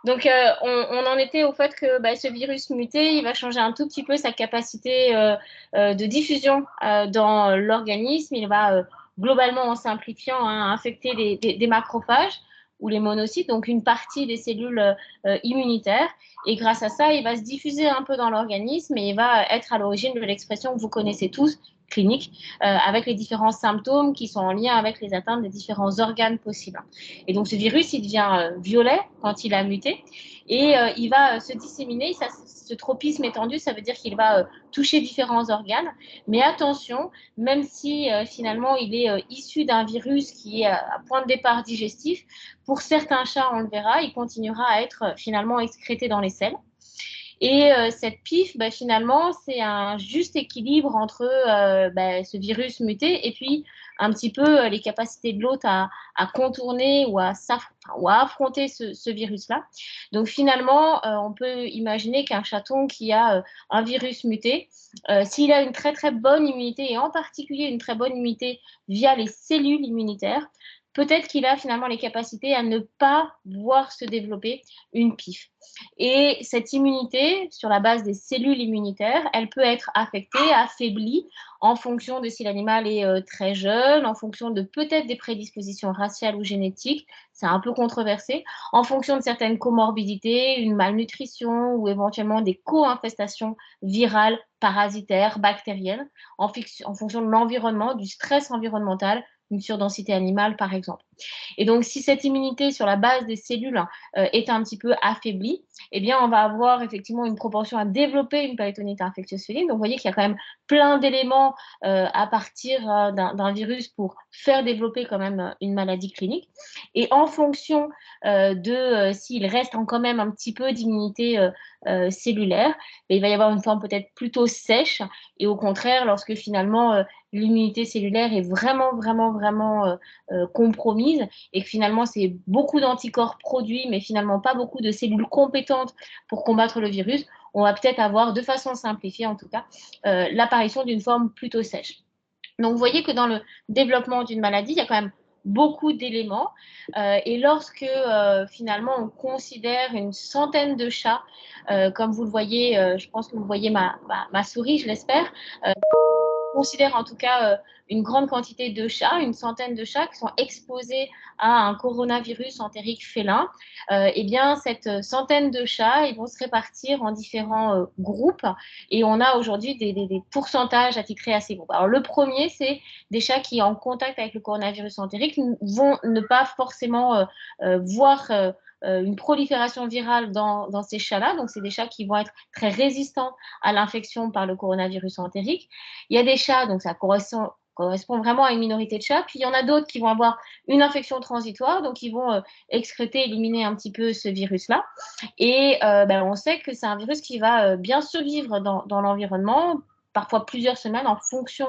Speaker 5: Donc, on en était au fait que ce virus muté, il va changer un tout petit peu sa capacité de diffusion dans l'organisme. Il va globalement, en simplifiant, infecter des macrophages ou les monocytes, donc une partie des cellules immunitaires. Et grâce à ça, il va se diffuser un peu dans l'organisme et il va être à l'origine de l'expression que vous connaissez tous, clinique, avec les différents symptômes qui sont en lien avec les atteintes des différents organes possibles. Et donc, ce virus, il devient violet quand il a muté et il va se disséminer. Ce tropisme étendu, ça veut dire qu'il va toucher différents organes. Mais attention, même si finalement il est issu d'un virus qui est à point de départ digestif, pour certains chats, on le verra, il continuera à être finalement excrété dans les selles. Et cette PIF, finalement, c'est un juste équilibre entre ce virus muté et puis un petit peu les capacités de l'hôte à contourner ou à affronter ce virus-là. Donc finalement, on peut imaginer qu'un chaton qui a un virus muté, s'il a une très très bonne immunité, et en particulier une très bonne immunité via les cellules immunitaires, peut-être qu'il a finalement les capacités à ne pas voir se développer une PIF. Et cette immunité, sur la base des cellules immunitaires, elle peut être affectée, affaiblie, en fonction de si l'animal est très jeune, en fonction de peut-être des prédispositions raciales ou génétiques, c'est un peu controversé, en fonction de certaines comorbidités, une malnutrition ou éventuellement des co-infestations virales, parasitaires, bactériennes, en fonction de l'environnement, du stress environnemental, une surdensité animale par exemple. Et donc, si cette immunité sur la base des cellules est un petit peu affaiblie, eh bien, on va avoir effectivement une proportion à développer une péritonite infectieuse féline. Donc, vous voyez qu'il y a quand même plein d'éléments à partir d'un virus pour faire développer quand même une maladie clinique. Et en fonction de s'il reste quand même un petit peu d'immunité cellulaire, il va y avoir une forme peut-être plutôt sèche. Et au contraire, lorsque finalement l'immunité cellulaire est vraiment, vraiment, vraiment compromise et que finalement c'est beaucoup d'anticorps produits, mais finalement pas beaucoup de cellules compétentes pour combattre le virus, on va peut-être avoir, de façon simplifiée en tout cas, l'apparition d'une forme plutôt sèche. Donc vous voyez que dans le développement d'une maladie, il y a quand même beaucoup d'éléments. Et lorsque finalement on considère une centaine de chats, comme vous le voyez, je pense que vous voyez ma souris, je l'espère, on considère en tout cas une grande quantité de chats, une centaine de chats qui sont exposés à un coronavirus entérique félin, eh bien cette centaine de chats, ils vont se répartir en différents groupes et on a aujourd'hui des pourcentages attitrés à ces groupes. Alors le premier, c'est des chats qui en contact avec le coronavirus entérique vont ne pas forcément voir une prolifération virale dans ces chats-là. Donc, c'est des chats qui vont être très résistants à l'infection par le coronavirus entérique. Il y a des chats, donc ça correspond correspond vraiment à une minorité de chats. Puis, il y en a d'autres qui vont avoir une infection transitoire, donc ils vont excréter, éliminer un petit peu ce virus-là. Et on sait que c'est un virus qui va bien survivre dans l'environnement, parfois plusieurs semaines en fonction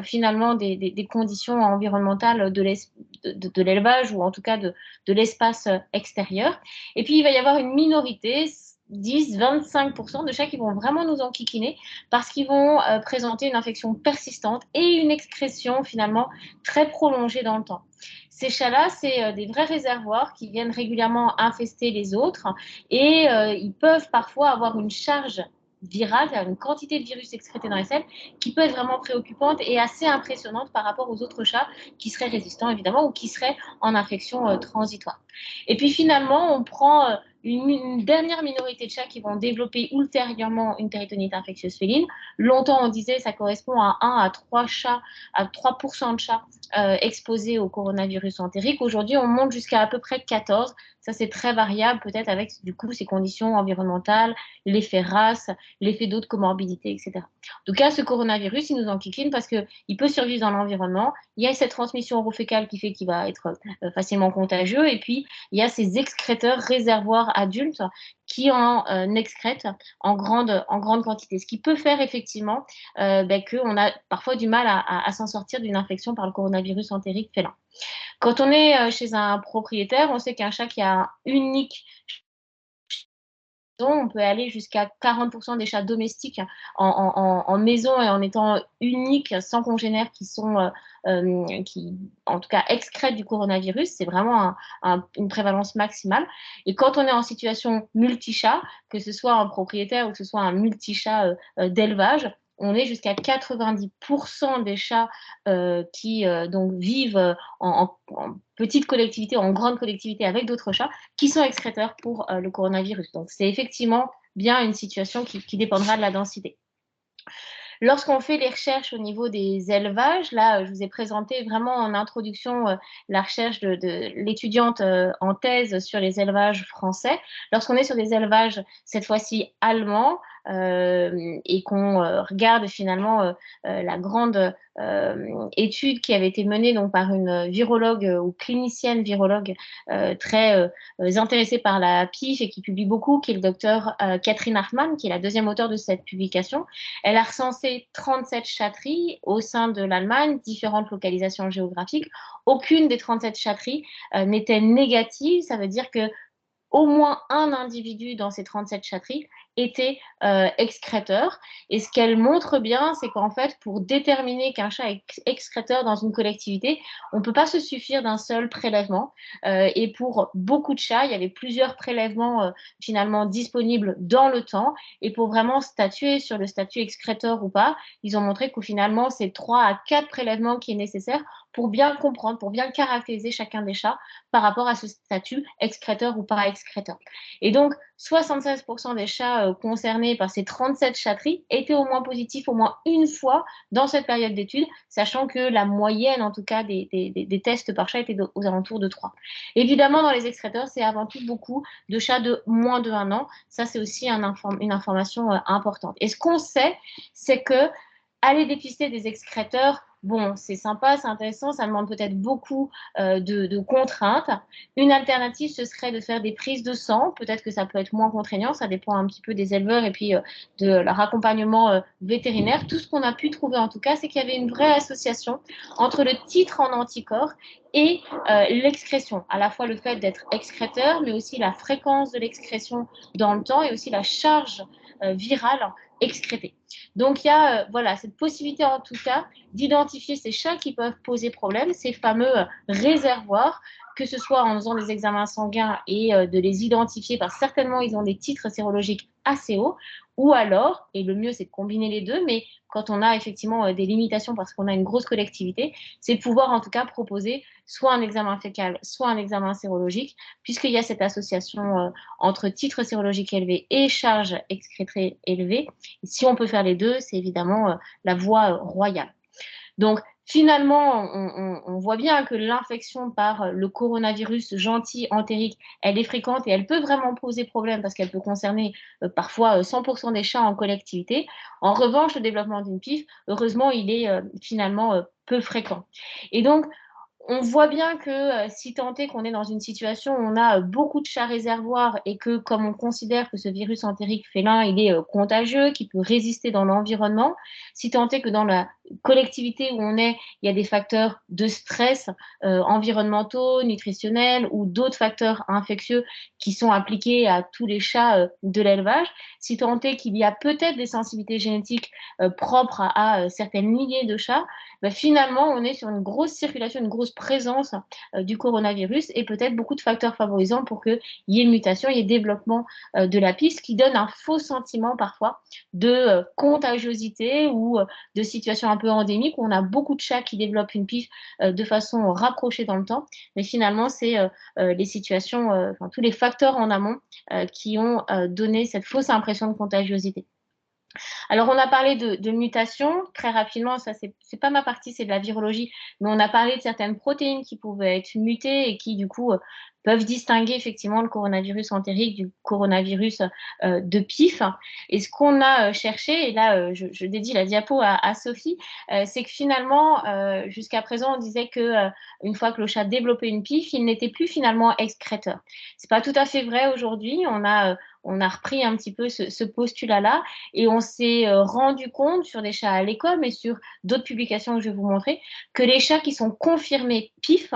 Speaker 5: finalement des conditions environnementales de l'élevage ou en tout cas de l'espace extérieur. Et puis, il va y avoir une minorité, 10-25% de chats qui vont vraiment nous enquiquiner parce qu'ils vont présenter une infection persistante et une excrétion finalement très prolongée dans le temps. Ces chats-là, c'est des vrais réservoirs qui viennent régulièrement infester les autres et ils peuvent parfois avoir une charge virale, une quantité de virus excrété dans les selles qui peut être vraiment préoccupante et assez impressionnante par rapport aux autres chats qui seraient résistants évidemment ou qui seraient en infection transitoire. Et puis finalement, on prend une dernière minorité de chats qui vont développer ultérieurement une péritonite infectieuse féline. Longtemps, on disait que ça correspond à 1 à 3 chats, à 3% de chats exposés au coronavirus entérique. Aujourd'hui, on monte jusqu'à à peu près 14. Ça, c'est très variable, peut-être avec du coup ces conditions environnementales, l'effet race, l'effet d'autres comorbidités, etc. En tout cas, ce coronavirus, il nous enquiquine parce qu'il peut survivre dans l'environnement. Il y a cette transmission orofécale qui fait qu'il va être facilement contagieux. Et puis, il y a ces excréteurs réservoirs adultes qui en excrètent en grande quantité. Ce qui peut faire effectivement qu'on a parfois du mal à s'en sortir d'une infection par le coronavirus entérique félin. Quand on est chez un propriétaire, on sait qu'un chat qui a un unique, on peut aller jusqu'à 40% des chats domestiques en maison et en étant uniques, sans congénères, qui en tout cas excrètent du coronavirus. C'est vraiment une prévalence maximale. Et quand on est en situation multi-chat, que ce soit un propriétaire ou que ce soit un multi-chat d'élevage, on est jusqu'à 90% des chats qui donc vivent en petite collectivité, en grande collectivité avec d'autres chats, qui sont excréteurs pour le coronavirus. Donc, c'est effectivement bien une situation qui dépendra de la densité. Lorsqu'on fait les recherches au niveau des élevages, là, je vous ai présenté vraiment en introduction la recherche de l'étudiante en thèse sur les élevages français. Lorsqu'on est sur des élevages, cette fois-ci allemands, et qu'on regarde finalement la grande étude qui avait été menée donc, par une virologue ou clinicienne virologue très intéressée par la PIF et qui publie beaucoup, qui est le docteur Catherine Hartmann, qui est la deuxième auteure de cette publication. Elle a recensé 37 chatteries au sein de l'Allemagne, différentes localisations géographiques. Aucune des 37 chatteries n'était négative, ça veut dire que au moins un individu dans ces 37 chatteries était excréteur. Et ce qu'elle montre bien, c'est qu'en fait, pour déterminer qu'un chat est excréteur dans une collectivité, on ne peut pas se suffire d'un seul prélèvement. Et pour beaucoup de chats, il y avait plusieurs prélèvements finalement disponibles dans le temps. Et pour vraiment statuer sur le statut excréteur ou pas, ils ont montré que finalement, c'est 3 à 4 prélèvements qui est nécessaire pour bien comprendre, pour bien caractériser chacun des chats par rapport à ce statut excréteur ou pas excréteur. Et donc, 76% des chats concernés par ces 37 chatteries étaient au moins positifs au moins une fois dans cette période d'étude, sachant que la moyenne, en tout cas, des tests par chat était aux alentours de 3. Évidemment, dans les excréteurs, c'est avant tout beaucoup de chats de moins de 1 an. Ça, c'est aussi une information importante. Et ce qu'on sait, c'est que aller dépister des excréteurs, bon, c'est sympa, c'est intéressant, ça demande peut-être beaucoup de contraintes. Une alternative, ce serait de faire des prises de sang. Peut-être que ça peut être moins contraignant, ça dépend un petit peu des éleveurs et puis de leur accompagnement vétérinaire. Tout ce qu'on a pu trouver en tout cas, c'est qu'il y avait une vraie association entre le titre en anticorps et l'excrétion. À la fois le fait d'être excréteur, mais aussi la fréquence de l'excrétion dans le temps et aussi la charge virale excrétée. Donc, il y a voilà, cette possibilité en tout cas d'identifier ces chats qui peuvent poser problème, ces fameux réservoirs, que ce soit en faisant des examens sanguins et de les identifier parce que certainement ils ont des titres sérologiques assez hauts, ou alors, et le mieux c'est de combiner les deux, mais quand on a effectivement des limitations parce qu'on a une grosse collectivité, c'est de pouvoir en tout cas proposer soit un examen fécal, soit un examen sérologique, puisqu'il y a cette association entre titre sérologique élevé et charge excrétée élevée. Et si on peut faire les deux, c'est évidemment la voie royale. Donc, finalement, on voit bien que l'infection par le coronavirus gentil entérique, elle est fréquente et elle peut vraiment poser problème parce qu'elle peut concerner parfois 100% des chats en collectivité. En revanche, le développement d'une PIF, heureusement, il est finalement peu fréquent. Et donc, on voit bien que si tant est qu'on est dans une situation où on a beaucoup de chats réservoirs et que, comme on considère que ce virus entérique félin, il est contagieux, qui peut résister dans l'environnement, si tant est que dans la collectivité où on est, il y a des facteurs de stress environnementaux, nutritionnels ou d'autres facteurs infectieux qui sont appliqués à tous les chats de l'élevage, si tant est qu'il y a peut-être des sensibilités génétiques propres à certaines lignées de chats, ben finalement, on est sur une grosse circulation, une grosse présence du coronavirus et peut-être beaucoup de facteurs favorisants pour qu'il y ait une mutation, il y ait développement de la piste qui donne un faux sentiment parfois de contagiosité ou de situation un peu endémique où on a beaucoup de chats qui développent une pif de façon rapprochée dans le temps. Mais finalement, c'est les situations, enfin, tous les facteurs en amont qui ont donné cette fausse impression de contagiosité. Alors, on a parlé de mutations très rapidement, ça, c'est pas ma partie, c'est de la virologie, mais on a parlé de certaines protéines qui pouvaient être mutées et qui, du coup, peuvent distinguer effectivement le coronavirus entérique du coronavirus de PIF. Et ce qu'on a cherché, et là, je dédie la diapo à Sophie, c'est que finalement, jusqu'à présent, on disait que une fois que le chat développait une PIF, il n'était plus finalement excréteur. C'est pas tout à fait vrai aujourd'hui. On a repris un petit peu ce postulat-là et on s'est rendu compte sur des chats à l'école, mais sur d'autres publications que je vais vous montrer, que les chats qui sont confirmés PIF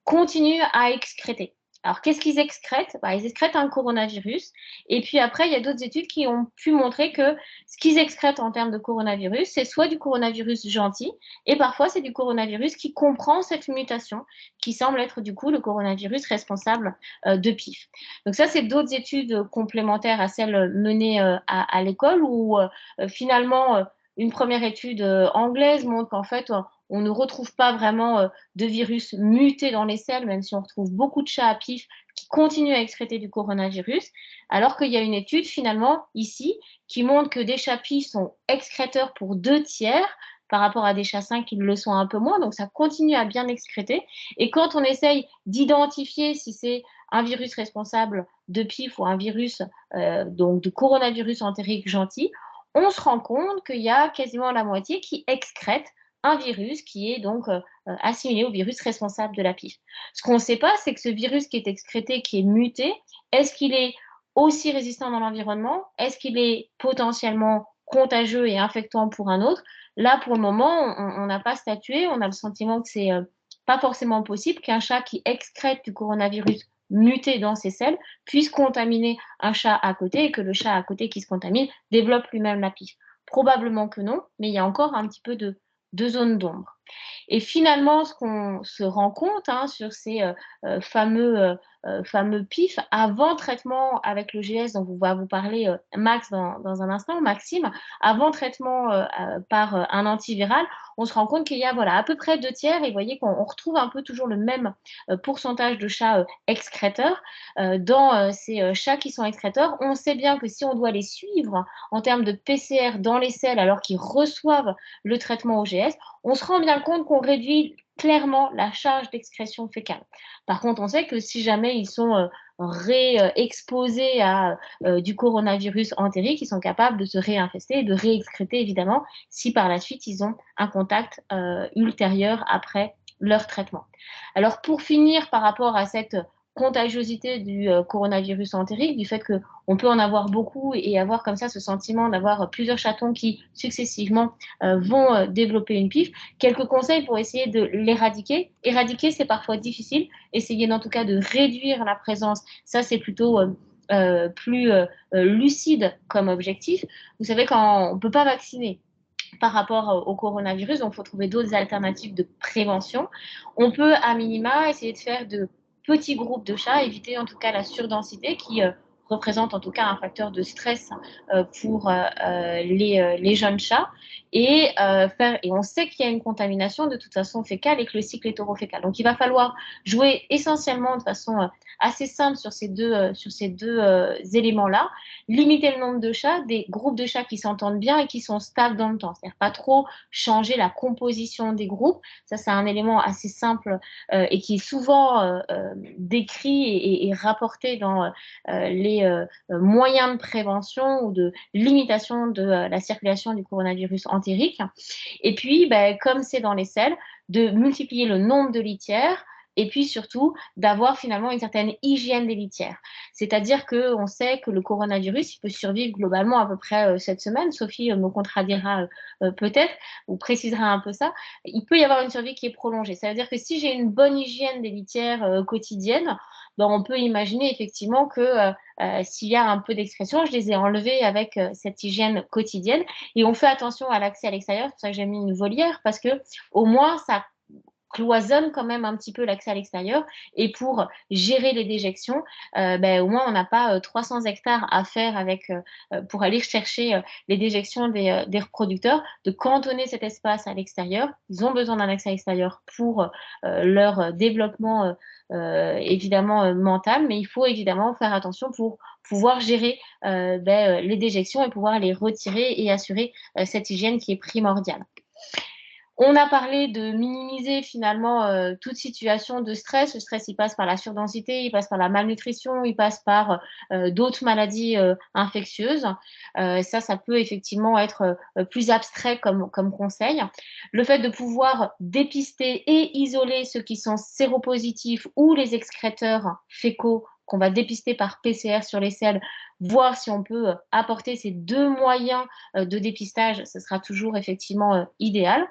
Speaker 5: continuent à excréter. Alors, qu'est-ce qu'ils excrètent? Ils excrètent un coronavirus. Et puis après, il y a d'autres études qui ont pu montrer que ce qu'ils excrètent en termes de coronavirus, c'est soit du coronavirus gentil, et parfois c'est du coronavirus qui comprend cette mutation, qui semble être du coup le coronavirus responsable de PIF. Donc ça, c'est d'autres études complémentaires à celles menées à l'école où finalement, une première étude anglaise montre qu'en fait, on ne retrouve pas vraiment de virus muté dans les selles, même si on retrouve beaucoup de chats à PIF qui continuent à excréter du coronavirus, alors qu'il y a une étude finalement ici qui montre que des chats PIF sont excréteurs pour 2/3 par rapport à des chats sains qui le sont un peu moins, donc ça continue à bien excréter. Et quand on essaye d'identifier si c'est un virus responsable de PIF ou un virus donc de coronavirus entérique gentil, on se rend compte qu'il y a quasiment la moitié qui excrète un virus qui est donc assimilé au virus responsable de la PIF. Ce qu'on ne sait pas, c'est que ce virus qui est excrété, qui est muté, est-ce qu'il est aussi résistant dans l'environnement? Est-ce qu'il est potentiellement contagieux et infectant pour un autre? Là, pour le moment, on n'a pas statué. On a le sentiment que c'est pas forcément possible qu'un chat qui excrète du coronavirus muté dans ses selles puisse contaminer un chat à côté et que le chat à côté qui se contamine développe lui-même la PIF. Probablement que non, mais il y a encore un petit peu de zone d'ombre. Et finalement, ce qu'on se rend compte sur ces fameux PIF, avant traitement avec le GS, dont va vous parler Max dans un instant, Maxime, avant traitement par un antiviral, on se rend compte qu'il y a à peu près 2/3, et vous voyez qu'on retrouve un peu toujours le même pourcentage de chats excréteurs. Dans ces chats qui sont excréteurs, on sait bien que si on doit les suivre en termes de PCR dans les selles alors qu'ils reçoivent le traitement OGS, on se rend bien compte qu'on réduit clairement la charge d'excrétion fécale. Par contre, on sait que si jamais ils sont réexposés à du coronavirus entérique, ils sont capables de se réinfester et de réexcréter, évidemment, si par la suite, ils ont un contact ultérieur après leur traitement. Alors, pour finir, par rapport à cette contagiosité du coronavirus entérique, du fait qu'on peut en avoir beaucoup et avoir comme ça ce sentiment d'avoir plusieurs chatons qui successivement vont développer une PIF. Quelques conseils pour essayer de l'éradiquer. Éradiquer, c'est parfois difficile. Essayer en tout cas de réduire la présence, ça c'est plutôt plus lucide comme objectif. Vous savez, quand on ne peut pas vacciner par rapport au coronavirus, donc il faut trouver d'autres alternatives de prévention. On peut à minima essayer de faire de petits groupes de chats, éviter en tout cas la surdensité qui représente en tout cas un facteur de stress pour les jeunes chats. Et on sait qu'il y a une contamination de toute façon fécale et que le cycle est orofécal. Donc, il va falloir jouer essentiellement de façon assez simple sur ces deux éléments-là. Limiter le nombre de chats, des groupes de chats qui s'entendent bien et qui sont stables dans le temps. C'est-à-dire pas trop changer la composition des groupes. Ça, c'est un élément assez simple et qui est souvent décrit et rapporté dans les moyens de prévention ou de limitation de la circulation du coronavirus entérique. Et puis, comme c'est dans les selles, de multiplier le nombre de litières et puis surtout d'avoir finalement une certaine hygiène des litières. C'est-à-dire qu'on sait que le coronavirus, il peut survivre globalement à peu près 7 semaines. Sophie me contredira peut-être ou précisera un peu ça. Il peut y avoir une survie qui est prolongée. Ça veut dire que si j'ai une bonne hygiène des litières quotidienne, on peut imaginer effectivement que s'il y a un peu d'excrétion, je les ai enlevées avec cette hygiène quotidienne. Et on fait attention à l'accès à l'extérieur. C'est pour ça que j'ai mis une volière parce que au moins ça cloisonne quand même un petit peu l'accès à l'extérieur. Et pour gérer les déjections, au moins on n'a pas 300 hectares à faire pour aller chercher les déjections des reproducteurs, de cantonner cet espace à l'extérieur. Ils ont besoin d'un accès à l'extérieur pour leur développement évidemment mental, mais il faut évidemment faire attention pour pouvoir gérer les déjections et pouvoir les retirer et assurer cette hygiène qui est primordiale. On a parlé de minimiser finalement toute situation de stress. Le stress, il passe par la surdensité, il passe par la malnutrition, il passe par d'autres maladies infectieuses. Ça peut effectivement être plus abstrait comme conseil. Le fait de pouvoir dépister et isoler ceux qui sont séropositifs ou les excréteurs fécaux qu'on va dépister par PCR sur les selles, voir si on peut apporter ces deux moyens de dépistage, ce sera toujours effectivement idéal.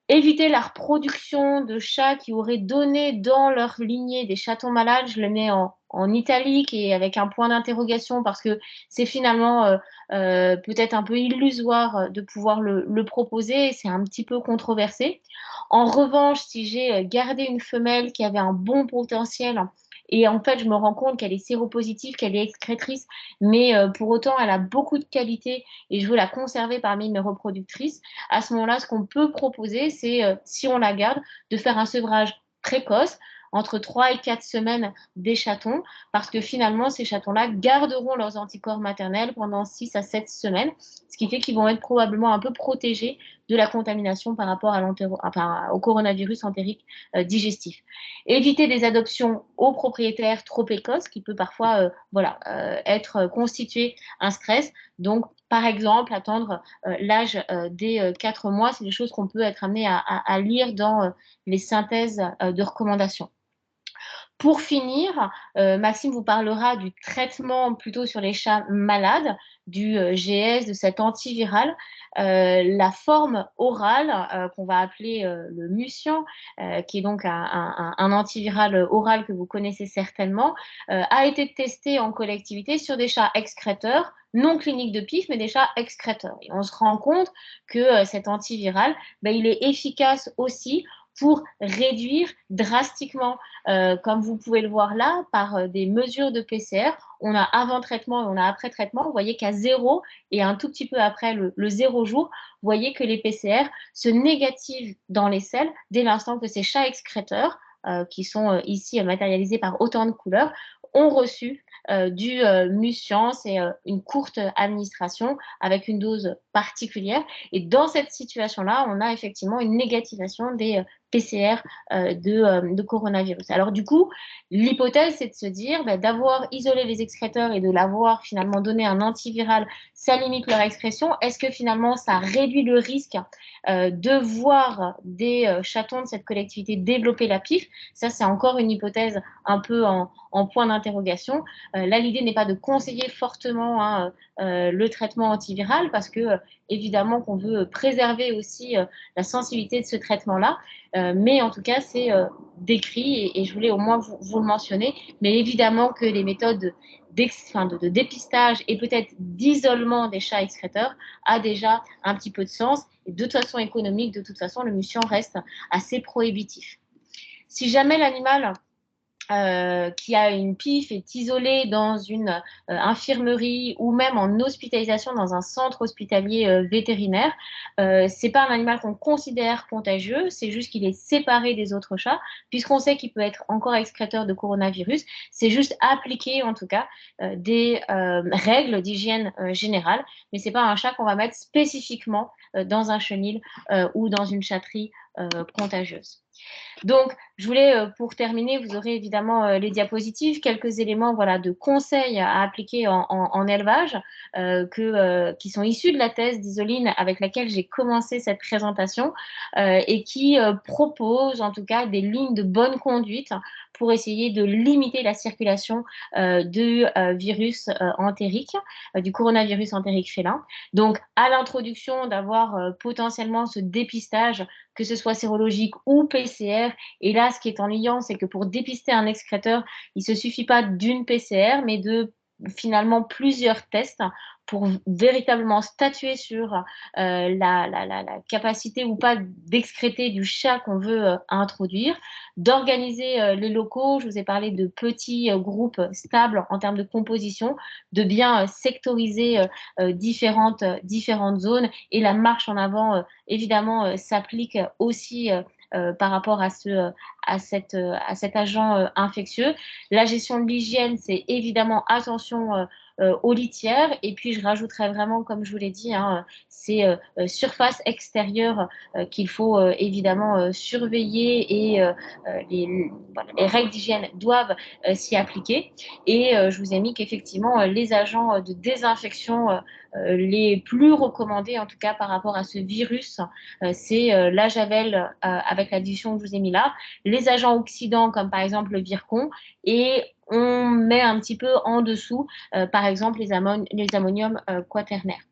Speaker 5: Éviter la reproduction de chats qui auraient donné dans leur lignée des chatons malades, je le mets en italique et avec un point d'interrogation parce que c'est finalement peut-être un peu illusoire de pouvoir le proposer, c'est un petit peu controversé. En revanche, si j'ai gardé une femelle qui avait un bon potentiel, et en fait, je me rends compte qu'elle est séropositive, qu'elle est excrétrice, mais pour autant, elle a beaucoup de qualités et je veux la conserver parmi mes reproductrices. À ce moment-là, ce qu'on peut proposer, c'est, si on la garde, de faire un sevrage précoce, entre 3 et 4 semaines des chatons, parce que finalement, ces chatons-là garderont leurs anticorps maternels pendant 6 à 7 semaines, ce qui fait qu'ils vont être probablement un peu protégés de la contamination par rapport au coronavirus entérique digestif. Éviter des adoptions aux propriétaires trop précoces, qui peut parfois être constitué un stress. Donc, par exemple, attendre l'âge des 4 mois, c'est des choses qu'on peut être amené à lire dans les synthèses de recommandations. Pour finir, Maxime vous parlera du traitement plutôt sur les chats malades, du GS, de cet antiviral. La forme orale, qu'on va appeler le Mucian, qui est donc un antiviral oral que vous connaissez certainement, a été testé en collectivité sur des chats excréteurs, non cliniques de PIF, mais des chats excréteurs. Et on se rend compte que cet antiviral, il est efficace aussi pour réduire drastiquement, comme vous pouvez le voir là, par des mesures de PCR. On a avant traitement et on a après traitement. Vous voyez qu'à 0 et un tout petit peu après le 0 jour, vous voyez que les PCR se négativent dans les selles dès l'instant que ces chats excréteurs, qui sont ici matérialisés par autant de couleurs, ont reçu du Mucian. C'est une courte administration avec une dose particulière. Et dans cette situation-là, on a effectivement une négativation des PCR de coronavirus. Alors du coup, l'hypothèse, c'est de se dire d'avoir isolé les excréteurs et de l'avoir finalement donné un antiviral, ça limite leur excrétion. Est-ce que finalement, ça réduit le risque de voir des chatons de cette collectivité développer la PIF? Ça, c'est encore une hypothèse un peu en point d'interrogation. Là, l'idée n'est pas de conseiller fortement le traitement antiviral parce que évidemment qu'on veut préserver aussi la sensibilité de ce traitement-là, mais en tout cas, c'est décrit et je voulais au moins vous le mentionner. Mais évidemment que les méthodes de dépistage et peut-être d'isolement des chats excréteurs a déjà un petit peu de sens. Et de toute façon économique, de toute façon, le Mucian reste assez prohibitif. Si jamais l'animal qui a une PIF est isolé dans une infirmerie ou même en hospitalisation dans un centre hospitalier vétérinaire, c'est pas un animal qu'on considère contagieux, c'est juste qu'il est séparé des autres chats, puisqu'on sait qu'il peut être encore excréteur de coronavirus. C'est juste appliquer en tout cas des règles d'hygiène générale, mais c'est pas un chat qu'on va mettre spécifiquement dans un chenil ou dans une chatterie contagieuse. Donc, je voulais, pour terminer, vous aurez évidemment les diapositives, quelques éléments voilà, de conseils à appliquer en élevage qui sont issus de la thèse d'Isoline avec laquelle j'ai commencé cette présentation et qui propose en tout cas des lignes de bonne conduite pour essayer de limiter la circulation du virus entérique, du coronavirus entérique félin. Donc, à l'introduction, d'avoir potentiellement ce dépistage, que ce soit sérologique ou PCR. Et là, ce qui est ennuyant, c'est que pour dépister un excréteur, il ne se suffit pas d'une PCR, mais de finalement plusieurs tests pour véritablement statuer sur la capacité ou pas d'excréter du chat qu'on veut introduire, d'organiser les locaux. Je vous ai parlé de petits groupes stables en termes de composition, de bien sectoriser différentes zones, et la marche en avant, évidemment, s'applique aussi par rapport à cet agent infectieux. La gestion de l'hygiène, c'est évidemment attention aux litières. Et puis, je rajouterais vraiment, comme je vous l'ai dit, ces surfaces extérieures qu'il faut évidemment surveiller, et les règles d'hygiène doivent s'y appliquer. Et je vous ai mis qu'effectivement, les agents de désinfection les plus recommandés, en tout cas par rapport à ce virus, c'est la javel avec l'addition que je vous ai mis là, les agents oxydants comme par exemple le Virkon, et on met un petit peu en dessous par exemple les ammoniums quaternaires.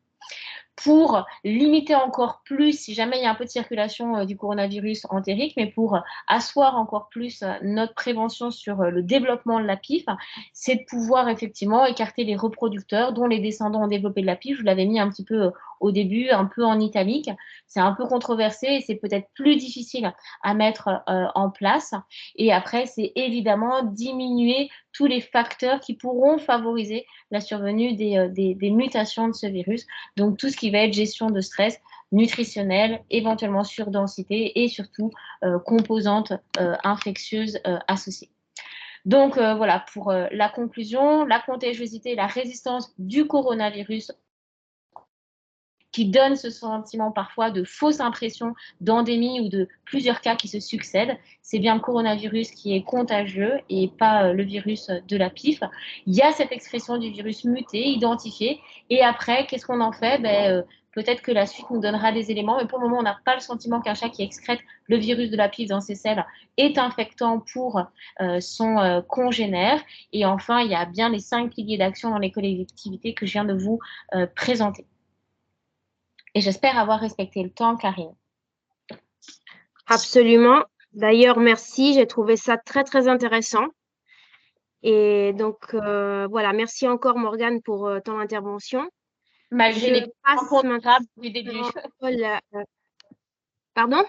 Speaker 5: Pour limiter encore plus, si jamais il y a un peu de circulation du coronavirus entérique, mais pour asseoir encore plus notre prévention sur le développement de la PIF, c'est de pouvoir effectivement écarter les reproducteurs dont les descendants ont développé de la PIF. Je vous l'avais mis un petit peu au début, un peu en italique. C'est un peu controversé et c'est peut-être plus difficile à mettre en place. Et après, c'est évidemment diminuer tous les facteurs qui pourront favoriser la survenue des mutations de ce virus. Donc, tout ce qui va être gestion de stress, nutritionnelle, éventuellement surdensité et surtout composantes infectieuses associées. Donc, voilà, pour la conclusion, la contagiosité et la résistance du coronavirus qui donne ce sentiment parfois de fausse impression d'endémie ou de plusieurs cas qui se succèdent. C'est bien le coronavirus qui est contagieux et pas le virus de la PIF. Il y a cette expression du virus muté, identifié. Et après, qu'est-ce qu'on en fait? Peut-être que la suite nous donnera des éléments, mais pour le moment, on n'a pas le sentiment qu'un chat qui excrète le virus de la PIF dans ses selles est infectant pour son congénère. Et enfin, il y a bien les 5 piliers d'action dans les collectivités que je viens de vous présenter. Et j'espère avoir respecté le temps, Karine.
Speaker 1: Absolument. D'ailleurs, merci. J'ai trouvé ça très, très intéressant. Et donc, voilà, merci encore, Morgane, pour ton intervention.
Speaker 5: Malgré les impondérables du début.
Speaker 1: Pardon?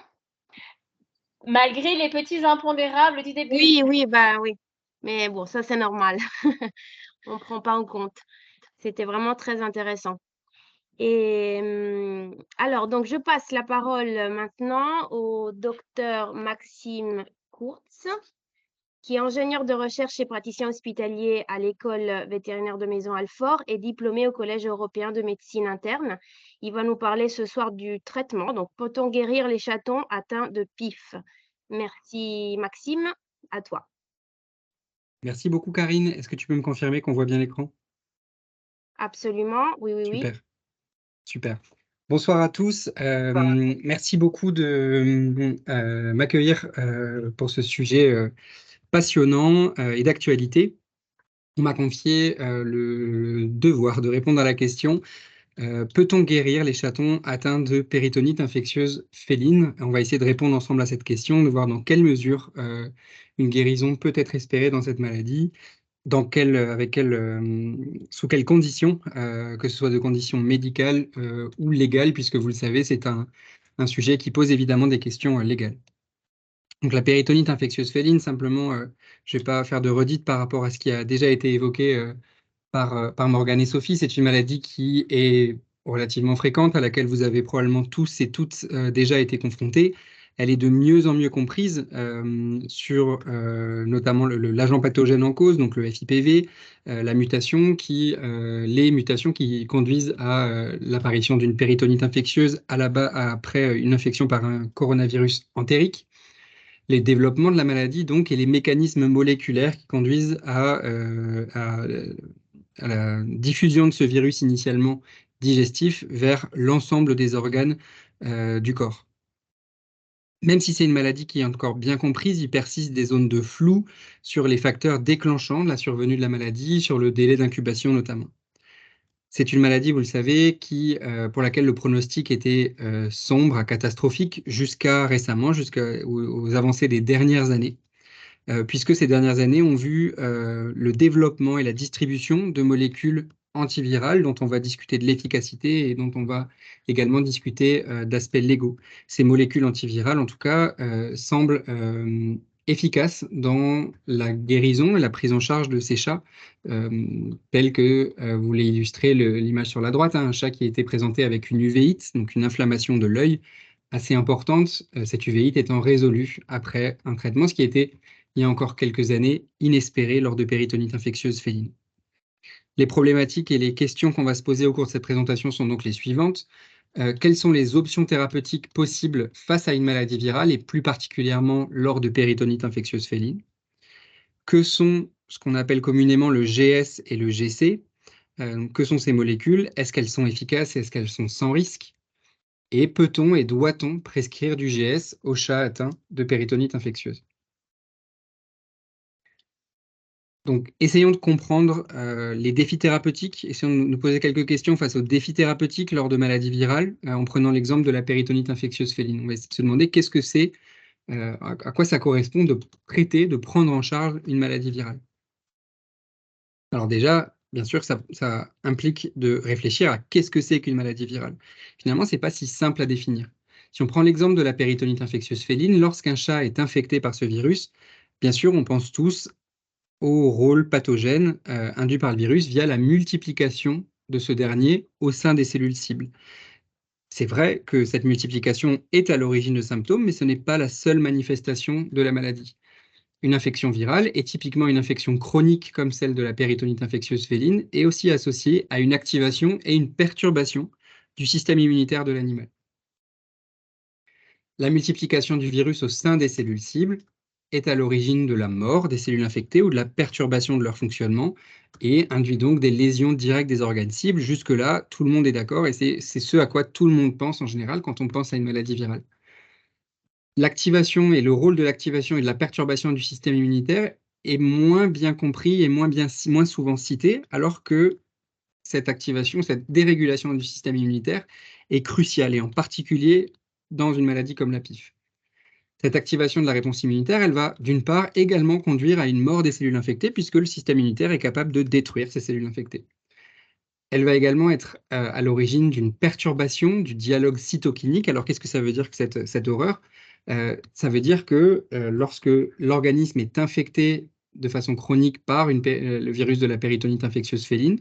Speaker 5: Malgré les petits impondérables du début.
Speaker 1: Oui, oui. Mais bon, ça, c'est normal. On ne prend pas en compte. C'était vraiment très intéressant. Et alors, donc, je passe la parole maintenant au docteur Maxime Kurtz, qui est ingénieur de recherche et praticien hospitalier à l'école vétérinaire de Maisons-Alfort et diplômé au Collège européen de médecine interne. Il va nous parler ce soir du traitement. Donc, peut-on guérir les chatons atteints de PIF? Merci Maxime, à toi.
Speaker 6: Merci beaucoup Karine. Est-ce que tu peux me confirmer qu'on voit bien l'écran?
Speaker 1: Absolument, oui.
Speaker 6: Super. Bonsoir à tous. Merci beaucoup de m'accueillir pour ce sujet passionnant et d'actualité. On m'a confié le devoir de répondre à la question peut-on guérir les chatons atteints de péritonite infectieuse féline? On va essayer de répondre ensemble à cette question, de voir dans quelle mesure une guérison peut être espérée dans cette maladie, sous quelles conditions, que ce soit de conditions médicales ou légales, puisque vous le savez, c'est un sujet qui pose évidemment des questions légales. Donc la péritonite infectieuse féline, simplement, je ne vais pas faire de redite par rapport à ce qui a déjà été évoqué par Morgane et Sophie. C'est une maladie qui est relativement fréquente, à laquelle vous avez probablement tous et toutes déjà été confrontés. Elle est de mieux en mieux comprise sur notamment l'agent pathogène en cause, donc le FIPV, les mutations qui conduisent à l'apparition d'une péritonite infectieuse après une infection par un coronavirus entérique, les développements de la maladie donc et les mécanismes moléculaires qui conduisent à la diffusion de ce virus initialement digestif vers l'ensemble des organes du corps. Même si c'est une maladie qui est encore bien comprise, il persiste des zones de flou sur les facteurs déclenchants de la survenue de la maladie, sur le délai d'incubation notamment. C'est une maladie, vous le savez, pour laquelle le pronostic était sombre, catastrophique, jusqu'à récemment, jusqu'aux avancées des dernières années. Puisque ces dernières années ont vu le développement et la distribution de molécules antivirales dont on va discuter de l'efficacité et dont on va également discuter d'aspects légaux. Ces molécules antivirales, en tout cas, semblent efficaces dans la guérison et la prise en charge de ces chats, tels que vous l'avez illustré l'image sur la droite, un chat qui a été présenté avec une uvéite, donc une inflammation de l'œil assez importante, cette uvéite étant résolue après un traitement, ce qui était il y a encore quelques années, inespéré lors de péritonite infectieuse féline. Les problématiques et les questions qu'on va se poser au cours de cette présentation sont donc les suivantes. Quelles sont les options thérapeutiques possibles face à une maladie virale et plus particulièrement lors de péritonite infectieuse féline? Que sont ce qu'on appelle communément le GS et le GC? Que sont ces molécules? Est-ce qu'elles sont efficaces et est-ce qu'elles sont sans risque? Et peut-on et doit-on prescrire du GS aux chats atteints de péritonite infectieuse? Donc, essayons de comprendre les défis thérapeutiques, essayons de nous poser quelques questions face aux défis thérapeutiques lors de maladies virales, en prenant l'exemple de la péritonite infectieuse féline. On va essayer de se demander qu'est-ce que c'est, à quoi ça correspond de traiter, de prendre en charge une maladie virale. Alors déjà, bien sûr, ça implique de réfléchir à qu'est-ce que c'est qu'une maladie virale. Finalement, ce n'est pas si simple à définir. Si on prend l'exemple de la péritonite infectieuse féline, lorsqu'un chat est infecté par ce virus, bien sûr, on pense tous au rôle pathogène induit par le virus via la multiplication de ce dernier au sein des cellules cibles. C'est vrai que cette multiplication est à l'origine de symptômes, mais ce n'est pas la seule manifestation de la maladie. Une infection virale est typiquement une infection chronique comme celle de la péritonite infectieuse féline et aussi associée à une activation et une perturbation du système immunitaire de l'animal. La multiplication du virus au sein des cellules cibles est à l'origine de la mort des cellules infectées ou de la perturbation de leur fonctionnement et induit donc des lésions directes des organes cibles. Jusque-là, tout le monde est d'accord et c'est ce à quoi tout le monde pense en général quand on pense à une maladie virale. L'activation et le rôle de l'activation et de la perturbation du système immunitaire est moins bien compris et moins souvent cité, alors que cette activation, cette dérégulation du système immunitaire est cruciale, et en particulier dans une maladie comme la PIF. Cette activation de la réponse immunitaire, elle va d'une part également conduire à une mort des cellules infectées, puisque le système immunitaire est capable de détruire ces cellules infectées. Elle va également être à l'origine d'une perturbation du dialogue cytokinique. Alors qu'est-ce que ça veut dire que cette horreur? Ça veut dire que lorsque l'organisme est infecté de façon chronique par le virus de la péritonite infectieuse féline,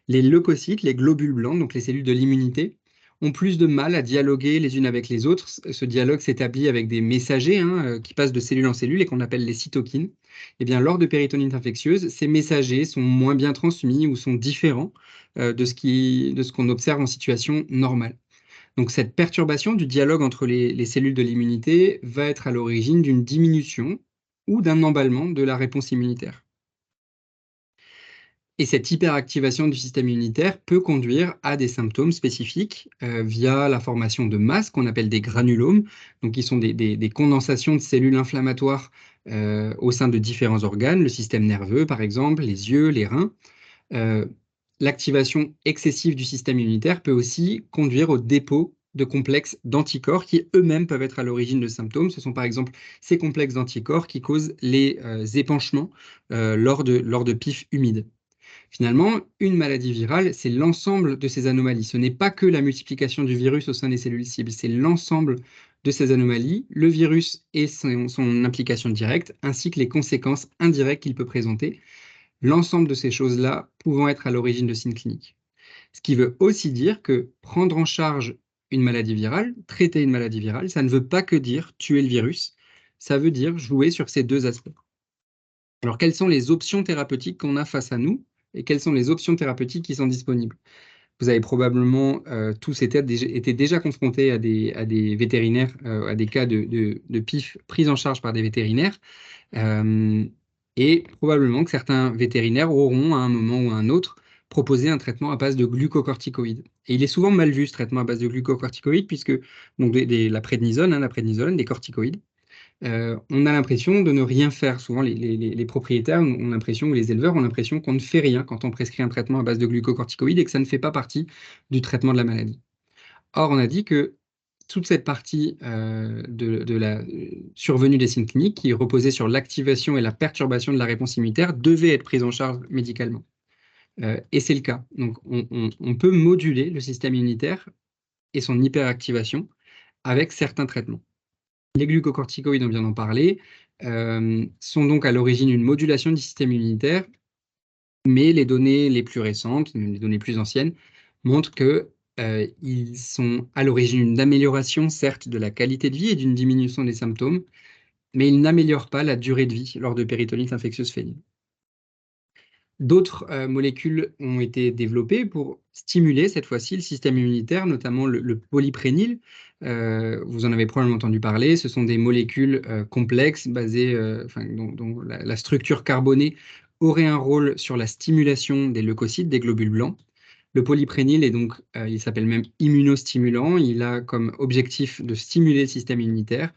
Speaker 6: les leucocytes, les globules blancs, donc les cellules de l'immunité, ont plus de mal à dialoguer les unes avec les autres. Ce dialogue s'établit avec des messagers qui passent de cellule en cellule et qu'on appelle les cytokines. Eh bien, lors de péritonite infectieuse, ces messagers sont moins bien transmis ou sont différents de ce qu'on observe en situation normale. Donc, cette perturbation du dialogue entre les cellules de l'immunité va être à l'origine d'une diminution ou d'un emballement de la réponse immunitaire. Et cette hyperactivation du système immunitaire peut conduire à des symptômes spécifiques via la formation de masses qu'on appelle des granulomes, donc qui sont des condensations de cellules inflammatoires au sein de différents organes, le système nerveux par exemple, les yeux, les reins. L'activation excessive du système immunitaire peut aussi conduire au dépôt de complexes d'anticorps qui eux-mêmes peuvent être à l'origine de symptômes. Ce sont par exemple ces complexes d'anticorps qui causent les épanchements lors de PIF humides. Finalement, une maladie virale, c'est l'ensemble de ces anomalies. Ce n'est pas que la multiplication du virus au sein des cellules cibles, c'est l'ensemble de ces anomalies, le virus et son implication directe, ainsi que les conséquences indirectes qu'il peut présenter, l'ensemble de ces choses-là pouvant être à l'origine de signes cliniques. Ce qui veut aussi dire que prendre en charge une maladie virale, traiter une maladie virale, ça ne veut pas que dire tuer le virus, ça veut dire jouer sur ces deux aspects. Alors, quelles sont les options thérapeutiques qu'on a face à nous et quelles sont les options thérapeutiques qui sont disponibles? Vous avez probablement tous été déjà confrontés à des vétérinaires, à des cas de PIF pris en charge par des vétérinaires. Et probablement que certains vétérinaires auront, à un moment ou à un autre, proposé un traitement à base de glucocorticoïdes. Et il est souvent mal vu, ce traitement à base de glucocorticoïdes, puisque donc la prédnisone, des corticoïdes, on a l'impression de ne rien faire. Souvent, les propriétaires ont l'impression, ou les éleveurs ont l'impression qu'on ne fait rien quand on prescrit un traitement à base de glucocorticoïdes et que ça ne fait pas partie du traitement de la maladie. Or, on a dit que toute cette partie de la survenue des signes cliniques qui reposait sur l'activation et la perturbation de la réponse immunitaire devait être prise en charge médicalement. Et c'est le cas. Donc, on peut moduler le système immunitaire et son hyperactivation avec certains traitements. Les glucocorticoïdes, on vient d'en parler, sont donc à l'origine d'une modulation du système immunitaire, mais les données les plus récentes, les données plus anciennes, montrent qu'ils sont à l'origine d'une amélioration, certes, de la qualité de vie et d'une diminution des symptômes, mais ils n'améliorent pas la durée de vie lors de péritonite infectieuse féline. D'autres molécules ont été développées pour stimuler cette fois-ci le système immunitaire, notamment le polyprénil. Vous en avez probablement entendu parler. Ce sont des molécules complexes basées, dont la structure carbonée aurait un rôle sur la stimulation des leucocytes, des globules blancs. Le polyprénil est donc, il s'appelle même immunostimulant. Il a comme objectif de stimuler le système immunitaire.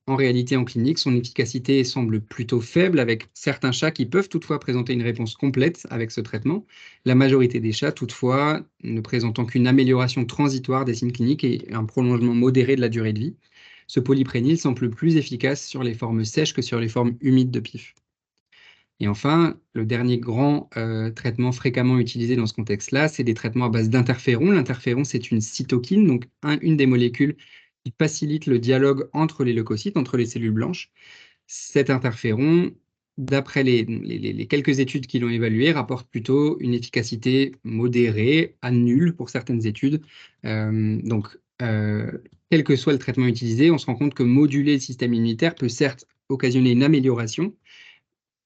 Speaker 6: En réalité, en clinique, son efficacité semble plutôt faible, avec certains chats qui peuvent toutefois présenter une réponse complète avec ce traitement. La majorité des chats, toutefois, ne présentant qu'une amélioration transitoire des signes cliniques et un prolongement modéré de la durée de vie. Ce polyprénil semble plus efficace sur les formes sèches que sur les formes humides de PIF. Et enfin, le dernier grand traitement fréquemment utilisé dans ce contexte-là, c'est des traitements à base d'interféron. L'interféron, c'est une cytokine, donc une des molécules qui facilite le dialogue entre les leucocytes, entre les cellules blanches. Cet interféron, d'après les quelques études qui l'ont évalué, rapporte plutôt une efficacité modérée à nulle pour certaines études. Quel que soit le traitement utilisé, on se rend compte que moduler le système immunitaire peut certes occasionner une amélioration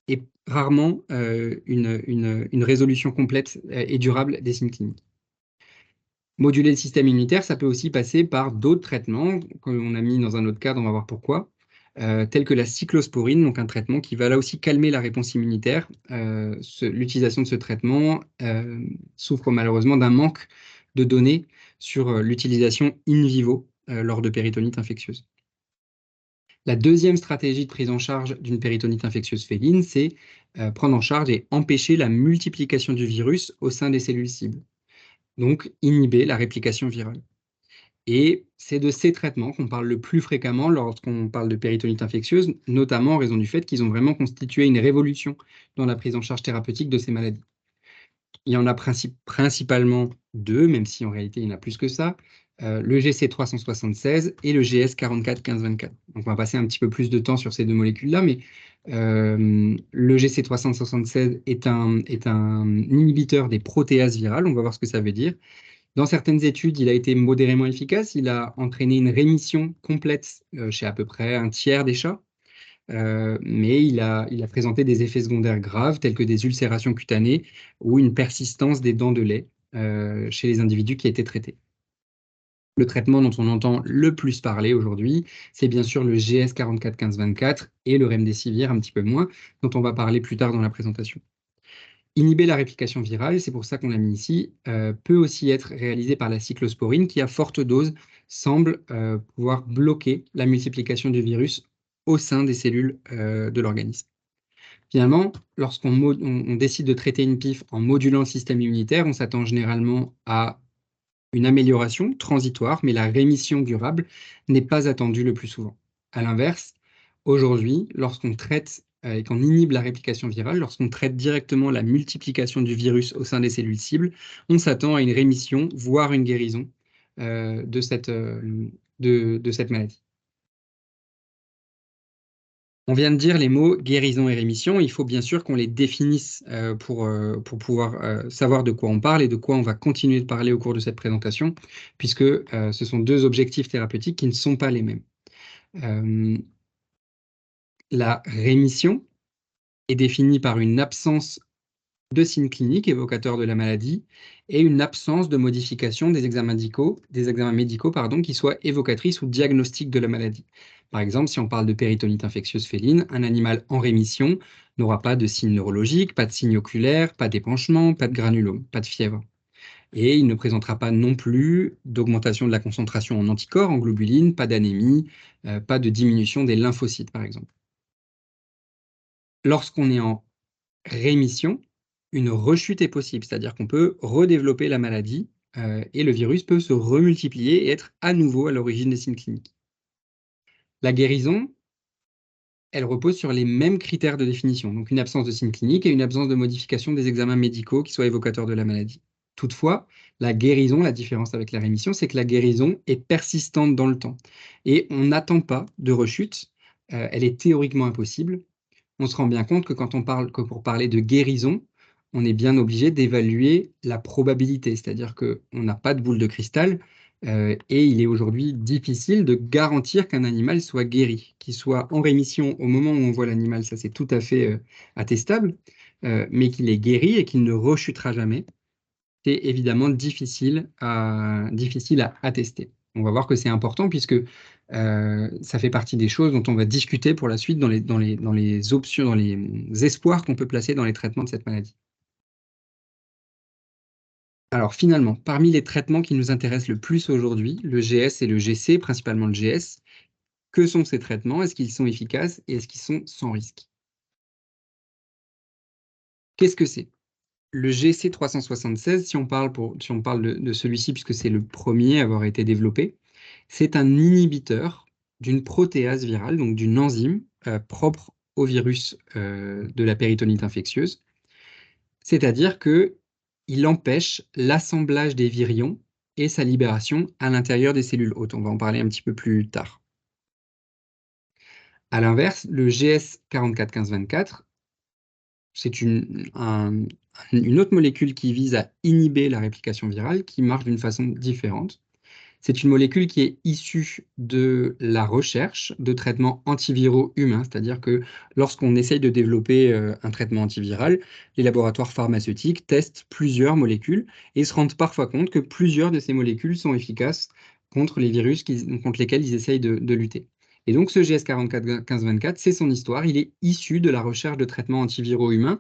Speaker 6: et rarement une résolution complète et durable des signes cliniques. Moduler le système immunitaire, ça peut aussi passer par d'autres traitements qu'on a mis dans un autre cadre, on va voir pourquoi, tels que la cyclosporine, donc un traitement qui va là aussi calmer la réponse immunitaire. L'utilisation de ce traitement souffre malheureusement d'un manque de données sur l'utilisation in vivo lors de péritonite infectieuse. La deuxième stratégie de prise en charge d'une péritonite infectieuse féline, c'est prendre en charge et empêcher la multiplication du virus au sein des cellules cibles. Donc inhiber la réplication virale. Et c'est de ces traitements qu'on parle le plus fréquemment lorsqu'on parle de péritonite infectieuse, notamment en raison du fait qu'ils ont vraiment constitué une révolution dans la prise en charge thérapeutique de ces maladies. Il y en a principalement deux, même si en réalité il y en a plus que ça, le GC376 et le GS441524. Donc on va passer un petit peu plus de temps sur ces deux molécules-là, mais le GC376 est un inhibiteur des protéases virales, on va voir ce que ça veut dire. Dans certaines études, il a été modérément efficace, il a entraîné une rémission complète chez à peu près un tiers des chats, mais il a présenté des effets secondaires graves tels que des ulcérations cutanées ou une persistance des dents de lait chez les individus qui étaient traités. Le traitement dont on entend le plus parler aujourd'hui, c'est bien sûr le GS441524 et le remdesivir un petit peu moins, dont on va parler plus tard dans la présentation. Inhiber la réplication virale, c'est pour ça qu'on l'a mis ici, peut aussi être réalisé par la cyclosporine qui, à forte dose, semble pouvoir bloquer la multiplication du virus au sein des cellules de l'organisme. Finalement, lorsqu'on décide de traiter une PIF en modulant le système immunitaire, on s'attend généralement à une amélioration transitoire, mais la rémission durable n'est pas attendue le plus souvent. À l'inverse, aujourd'hui, lorsqu'on traite et qu'on inhibe la réplication virale, lorsqu'on traite directement la multiplication du virus au sein des cellules cibles, on s'attend à une rémission, voire une guérison de cette maladie. On vient de dire les mots guérison et rémission. Il faut bien sûr qu'on les définisse pour pouvoir savoir de quoi on parle et de quoi on va continuer de parler au cours de cette présentation, puisque ce sont deux objectifs thérapeutiques qui ne sont pas les mêmes. La rémission est définie par une absence de signes cliniques évocateurs de la maladie et une absence de modification des examens médicaux, qui soient évocatrices ou diagnostiques de la maladie. Par exemple, si on parle de péritonite infectieuse féline, un animal en rémission n'aura pas de signes neurologiques, pas de signes oculaires, pas d'épanchement, pas de granulome, pas de fièvre. Et il ne présentera pas non plus d'augmentation de la concentration en anticorps, en globulines, pas d'anémie, pas de diminution des lymphocytes, par exemple. Lorsqu'on est en rémission, une rechute est possible, c'est-à-dire qu'on peut redévelopper la maladie et le virus peut se remultiplier et être à nouveau à l'origine des signes cliniques. La guérison, elle repose sur les mêmes critères de définition, donc une absence de signes cliniques et une absence de modification des examens médicaux qui soient évocateurs de la maladie. Toutefois, la guérison, la différence avec la rémission, c'est que la guérison est persistante dans le temps et on n'attend pas de rechute, elle est théoriquement impossible. On se rend bien compte que que pour parler de guérison, on est bien obligé d'évaluer la probabilité, c'est-à-dire qu'on n'a pas de boule de cristal et il est aujourd'hui difficile de garantir qu'un animal soit guéri, qu'il soit en rémission au moment où on voit l'animal, ça c'est tout à fait attestable, mais qu'il est guéri et qu'il ne rechutera jamais, c'est évidemment difficile à attester. On va voir que c'est important puisque ça fait partie des choses dont on va discuter pour la suite dans les options, dans les espoirs qu'on peut placer dans les traitements de cette maladie. Alors finalement, parmi les traitements qui nous intéressent le plus aujourd'hui, le GS et le GC, principalement le GS, que sont ces traitements? Est-ce qu'ils sont efficaces et est-ce qu'ils sont sans risque? Qu'est-ce que c'est? Le GC 376, si on parle de celui-ci, puisque c'est le premier à avoir été développé, c'est un inhibiteur d'une protéase virale, donc d'une enzyme propre au virus de la péritonite infectieuse. C'est-à-dire qu'il empêche l'assemblage des virions et sa libération à l'intérieur des cellules hôtes. On va en parler un petit peu plus tard. À l'inverse, le GS 441524, c'est une autre molécule qui vise à inhiber la réplication virale, qui marche d'une façon différente. C'est une molécule qui est issue de la recherche de traitements antiviraux humains, c'est-à-dire que lorsqu'on essaye de développer un traitement antiviral, les laboratoires pharmaceutiques testent plusieurs molécules et se rendent parfois compte que plusieurs de ces molécules sont efficaces contre les virus contre lesquels ils essayent de lutter. Et donc ce GS 441524, c'est son histoire, il est issu de la recherche de traitements antiviraux humains,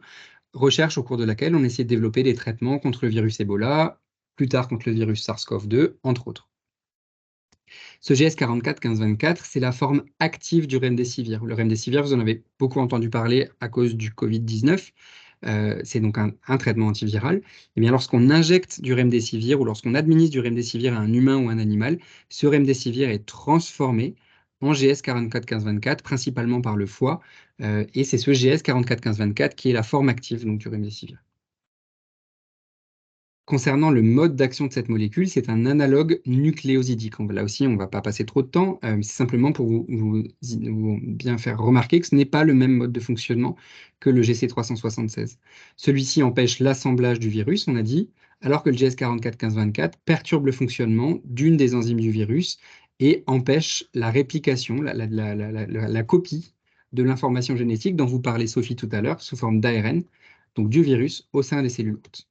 Speaker 6: recherche au cours de laquelle on essaie de développer des traitements contre le virus Ebola, plus tard contre le virus SARS-CoV-2, entre autres. Ce GS 441524, c'est la forme active du remdesivir. Le remdesivir, vous en avez beaucoup entendu parler à cause du Covid-19. C'est donc un traitement antiviral. Et bien, lorsqu'on injecte du remdesivir ou lorsqu'on administre du remdesivir à un humain ou un animal, ce remdesivir est transformé en GS 441524, principalement par le foie. Et c'est ce GS 441524 qui est la forme active donc, du remdesivir. Concernant le mode d'action de cette molécule, c'est un analogue nucléosidique. Là aussi, on ne va pas passer trop de temps, c'est simplement pour vous bien faire remarquer que ce n'est pas le même mode de fonctionnement que le GC376. Celui-ci empêche l'assemblage du virus, on a dit, alors que le GS 441524 perturbe le fonctionnement d'une des enzymes du virus et empêche la réplication, la copie de l'information génétique dont vous parlez, Sophie, tout à l'heure, sous forme d'ARN, donc du virus au sein des cellules hôtes.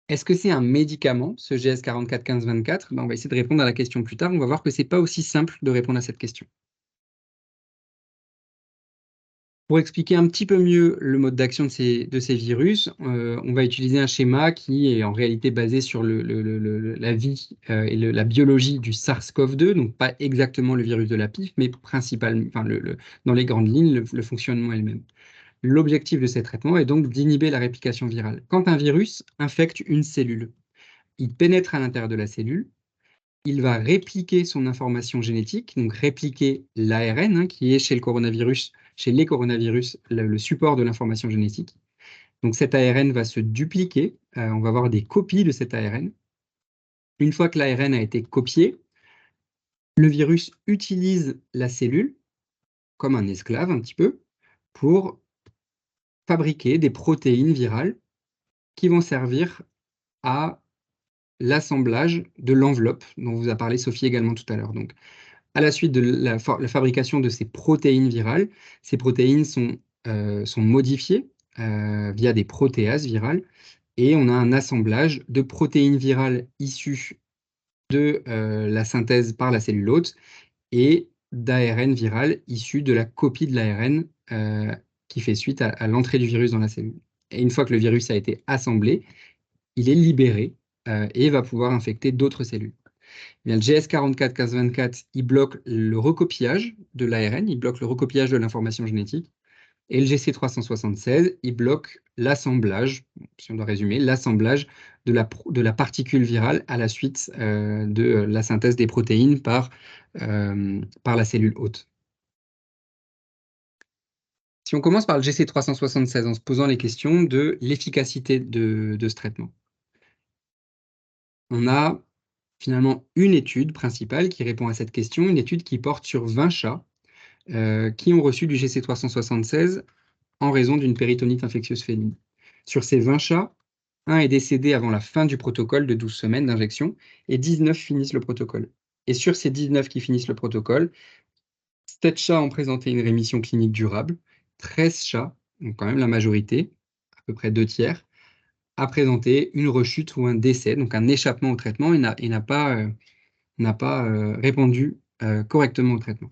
Speaker 6: Est-ce que c'est un médicament, ce GS 441524? On va essayer de répondre à la question plus tard. On va voir que ce n'est pas aussi simple de répondre à cette question. Pour expliquer un petit peu mieux le mode d'action de ces virus, on va utiliser un schéma qui est en réalité basé sur la vie et la biologie du SARS-CoV-2, donc pas exactement le virus de la PIF, mais principalement, dans les grandes lignes, le fonctionnement est le même. L'objectif de ces traitements est donc d'inhiber la réplication virale. Quand un virus infecte une cellule, il pénètre à l'intérieur de la cellule, il va répliquer son information génétique, donc répliquer l'ARN, qui est chez les coronavirus, le support de l'information génétique. Donc cet ARN va se dupliquer, on va avoir des copies de cet ARN. Une fois que l'ARN a été copié, le virus utilise la cellule comme un esclave un petit peu, pour fabriquer des protéines virales qui vont servir à l'assemblage de l'enveloppe dont vous a parlé Sophie également tout à l'heure. Donc, à la suite de la fabrication de ces protéines virales, ces protéines sont modifiées via des protéases virales, et on a un assemblage de protéines virales issues de la synthèse par la cellule hôte et d'ARN viral issu de la copie de l'ARN qui fait suite à l'entrée du virus dans la cellule. Et une fois que le virus a été assemblé, il est libéré et va pouvoir infecter d'autres cellules. Eh bien, le GS44-1524, il bloque le recopiage de l'ARN, il bloque le recopiage de l'information génétique, et le GC376, il bloque l'assemblage, si on doit résumer, l'assemblage de la particule virale à la suite de la synthèse des protéines par la cellule hôte. Si on commence par le GC376 en se posant les questions de l'efficacité de ce traitement, on a finalement une étude principale qui répond à cette question, une étude qui porte sur 20 chats qui ont reçu du GC376 en raison d'une péritonite infectieuse féline. Sur ces 20 chats, un est décédé avant la fin du protocole de 12 semaines d'injection et 19 finissent le protocole. Et sur ces 19 qui finissent le protocole, 7 chats ont présenté une rémission clinique durable, 13 chats, donc quand même la majorité, à peu près 2 tiers, a présenté une rechute ou un décès, donc un échappement au traitement et n'a pas répondu correctement au traitement.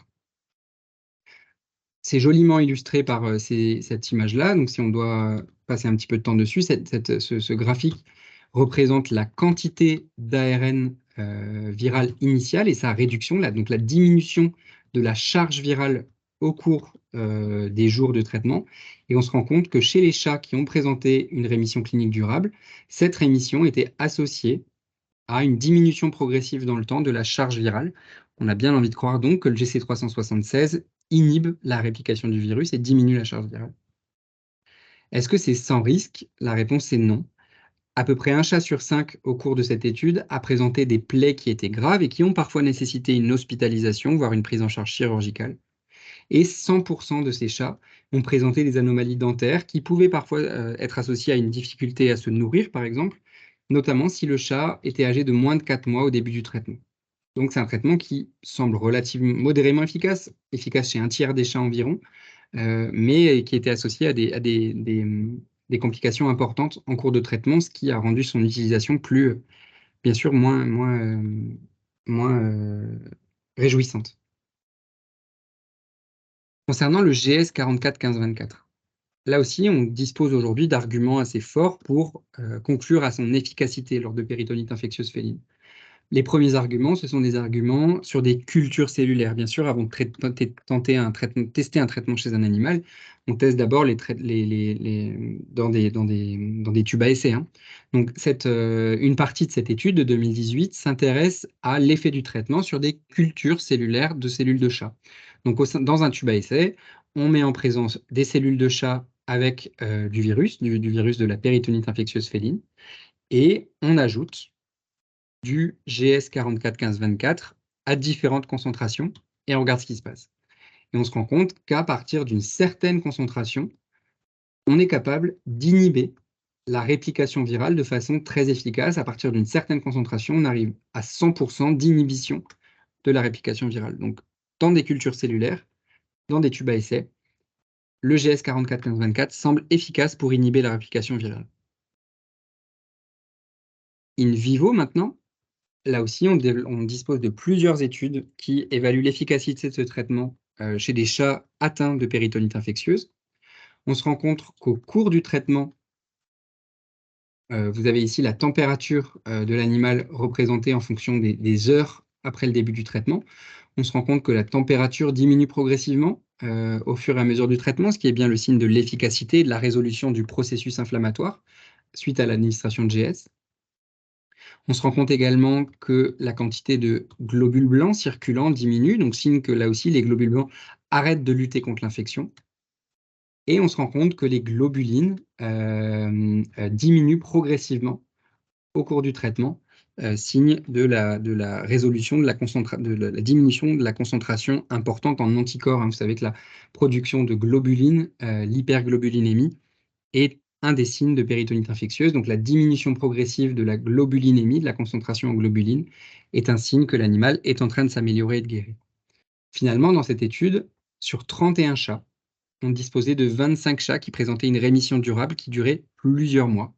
Speaker 6: C'est joliment illustré par cette image-là. Donc, si on doit passer un petit peu de temps dessus, ce graphique représente la quantité d'ARN viral initial et sa réduction, donc la diminution de la charge virale au cours des jours de traitement. Et on se rend compte que chez les chats qui ont présenté une rémission clinique durable, cette rémission était associée à une diminution progressive dans le temps de la charge virale. On a bien envie de croire donc que le GC376 inhibe la réplication du virus et diminue la charge virale. Est-ce que c'est sans risque? La réponse est non. À peu près un chat sur 5 au cours de cette étude a présenté des plaies qui étaient graves et qui ont parfois nécessité une hospitalisation, voire une prise en charge chirurgicale. Et 100% de ces chats ont présenté des anomalies dentaires qui pouvaient parfois être associées à une difficulté à se nourrir, par exemple, notamment si le chat était âgé de moins de 4 mois au début du traitement. Donc c'est un traitement qui semble relativement modérément efficace chez un tiers des chats environ, mais qui était associé à des complications importantes en cours de traitement, ce qui a rendu son utilisation plus, bien sûr, moins réjouissante. Concernant le GS44-1524, là aussi, on dispose aujourd'hui d'arguments assez forts pour conclure à son efficacité lors de péritonite infectieuse féline. Les premiers arguments, ce sont des arguments sur des cultures cellulaires. Bien sûr, avant de tester un traitement chez un animal, on teste d'abord dans des tubes à essai. Hein. Donc, une partie de cette étude de 2018 s'intéresse à l'effet du traitement sur des cultures cellulaires de cellules de chat. Donc, dans un tube à essai, on met en présence des cellules de chat avec du virus de la péritonite infectieuse féline, et on ajoute du GS44-1524 à différentes concentrations, et on regarde ce qui se passe. Et on se rend compte qu'à partir d'une certaine concentration, on est capable d'inhiber la réplication virale de façon très efficace. À partir d'une certaine concentration, on arrive à 100% d'inhibition de la réplication virale. Donc, dans des cultures cellulaires, dans des tubes à essai, le GS44-1524 semble efficace pour inhiber la réplication virale. In vivo, maintenant, là aussi, on dispose de plusieurs études qui évaluent l'efficacité de ce traitement chez des chats atteints de péritonite infectieuse. On se rend compte qu'au cours du traitement, vous avez ici la température de l'animal représentée en fonction des heures après le début du traitement. On se rend compte que la température diminue progressivement au fur et à mesure du traitement, ce qui est bien le signe de l'efficacité et de la résolution du processus inflammatoire suite à l'administration de GS. On se rend compte également que la quantité de globules blancs circulant diminue, donc signe que là aussi les globules blancs arrêtent de lutter contre l'infection. Et on se rend compte que les globulines diminuent progressivement au cours du traitement, signe de la résolution, de la diminution de la concentration importante en anticorps. Hein. Vous savez que la production de globuline, l'hyperglobulinémie, est un des signes de péritonite infectieuse. Donc la diminution progressive de la globulinémie, de la concentration en globuline, est un signe que l'animal est en train de s'améliorer et de guérir. Finalement, dans cette étude, sur 31 chats, on disposait de 25 chats qui présentaient une rémission durable qui durait plusieurs mois.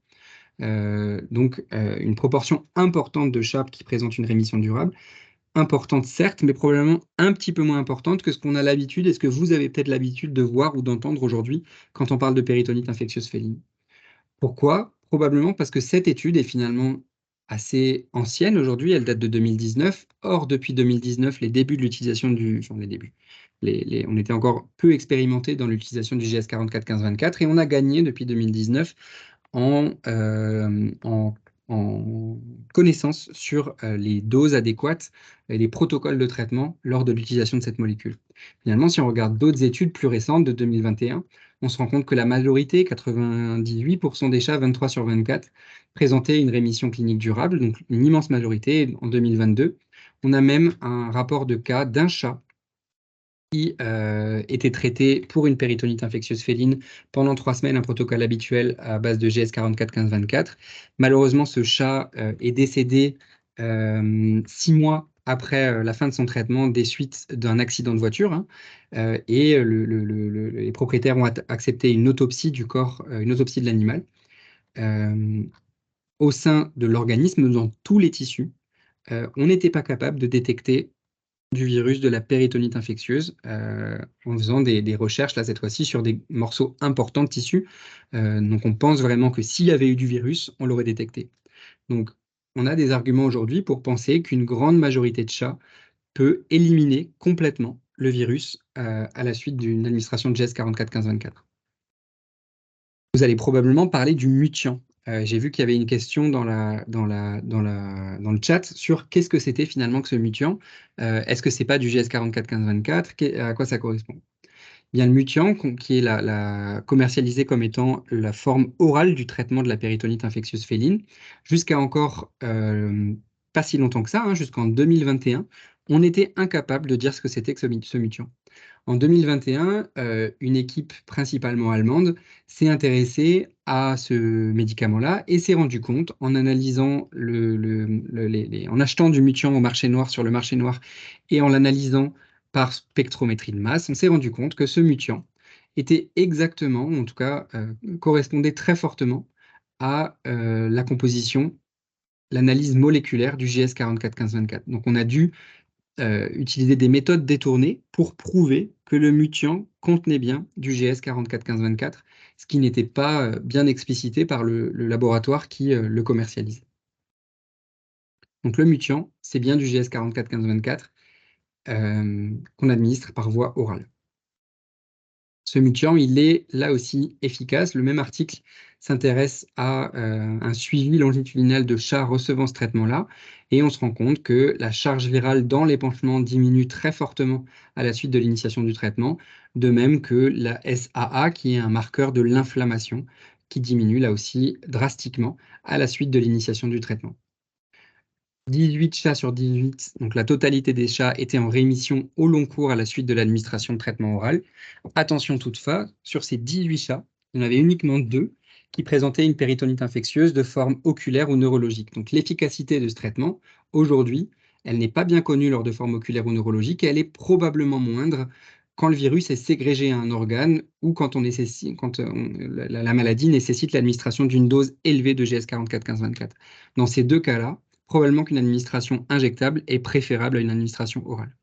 Speaker 6: Donc une proportion importante de chats qui présentent une rémission durable, importante certes, mais probablement un petit peu moins importante que ce qu'on a l'habitude et ce que vous avez peut-être l'habitude de voir ou d'entendre aujourd'hui quand on parle de péritonite infectieuse féline. Pourquoi? Probablement parce que cette étude est finalement assez ancienne aujourd'hui, elle date de 2019. Or, depuis 2019, les débuts de l'utilisation les débuts, on était encore peu expérimenté dans l'utilisation du GS441524 et on a gagné depuis 2019 en connaissance sur les doses adéquates et les protocoles de traitement lors de l'utilisation de cette molécule. Finalement, si on regarde d'autres études plus récentes de 2021, on se rend compte que la majorité, 98% des chats, 23 sur 24, présentaient une rémission clinique durable, donc une immense majorité en 2022. On a même un rapport de cas d'un chat qui était traité pour une péritonite infectieuse féline pendant 3 semaines, un protocole habituel à base de GS441524. Malheureusement, ce chat est décédé 6 mois après la fin de son traitement des suites d'un accident de voiture, hein, et les propriétaires ont accepté une autopsie du corps, une autopsie de l'animal. Au sein de l'organisme, dans tous les tissus, on n'était pas capable de détecter du virus de la péritonite infectieuse en faisant des recherches, là cette fois-ci, sur des morceaux importants de tissu. Donc on pense vraiment que s'il y avait eu du virus, on l'aurait détecté. Donc on a des arguments aujourd'hui pour penser qu'une grande majorité de chats peut éliminer complètement le virus à la suite d'une administration de GS441524. Vous allez probablement parler du mutian. J'ai vu qu'il y avait une question dans le chat sur qu'est-ce que c'était finalement que ce mutian. Est-ce que c'est pas du GS441524? À quoi ça correspond? Bien, le mutian, qui est commercialisé comme étant la forme orale du traitement de la péritonite infectieuse féline, jusqu'à encore pas si longtemps que ça, hein, jusqu'en 2021, on était incapable de dire ce que c'était que ce mutian. En 2021, une équipe principalement allemande s'est intéressée à ce médicament-là et s'est rendu compte, en analysant en achetant du mutian au marché noir sur le marché noir et en l'analysant par spectrométrie de masse, on s'est rendu compte que ce mutian était exactement, ou en tout cas correspondait très fortement à la composition, l'analyse moléculaire du GS441524. Donc on a dû utiliser des méthodes détournées pour prouver que le mutian contenait bien du GS441524, ce qui n'était pas bien explicité par le laboratoire qui le commercialise. Donc le mutian, c'est bien du GS441524 qu'on administre par voie orale. Ce mutian, il est là aussi efficace. Le même article s'intéresse à un suivi longitudinal de chats recevant ce traitement-là, et on se rend compte que la charge virale dans l'épanchement diminue très fortement à la suite de l'initiation du traitement, de même que la SAA, qui est un marqueur de l'inflammation, qui diminue là aussi drastiquement à la suite de l'initiation du traitement. 18 chats sur 18, donc la totalité des chats étaient en rémission au long cours à la suite de l'administration de traitement oral. Attention toutefois, sur ces 18 chats, il y en avait uniquement 2 qui présentaient une péritonite infectieuse de forme oculaire ou neurologique. Donc l'efficacité de ce traitement, aujourd'hui, elle n'est pas bien connue lors de formes oculaires ou neurologiques et elle est probablement moindre quand le virus est ségrégé à un organe ou quand la maladie nécessite l'administration d'une dose élevée de GS441524. Dans ces 2 cas-là, probablement qu'une administration injectable est préférable à une administration orale.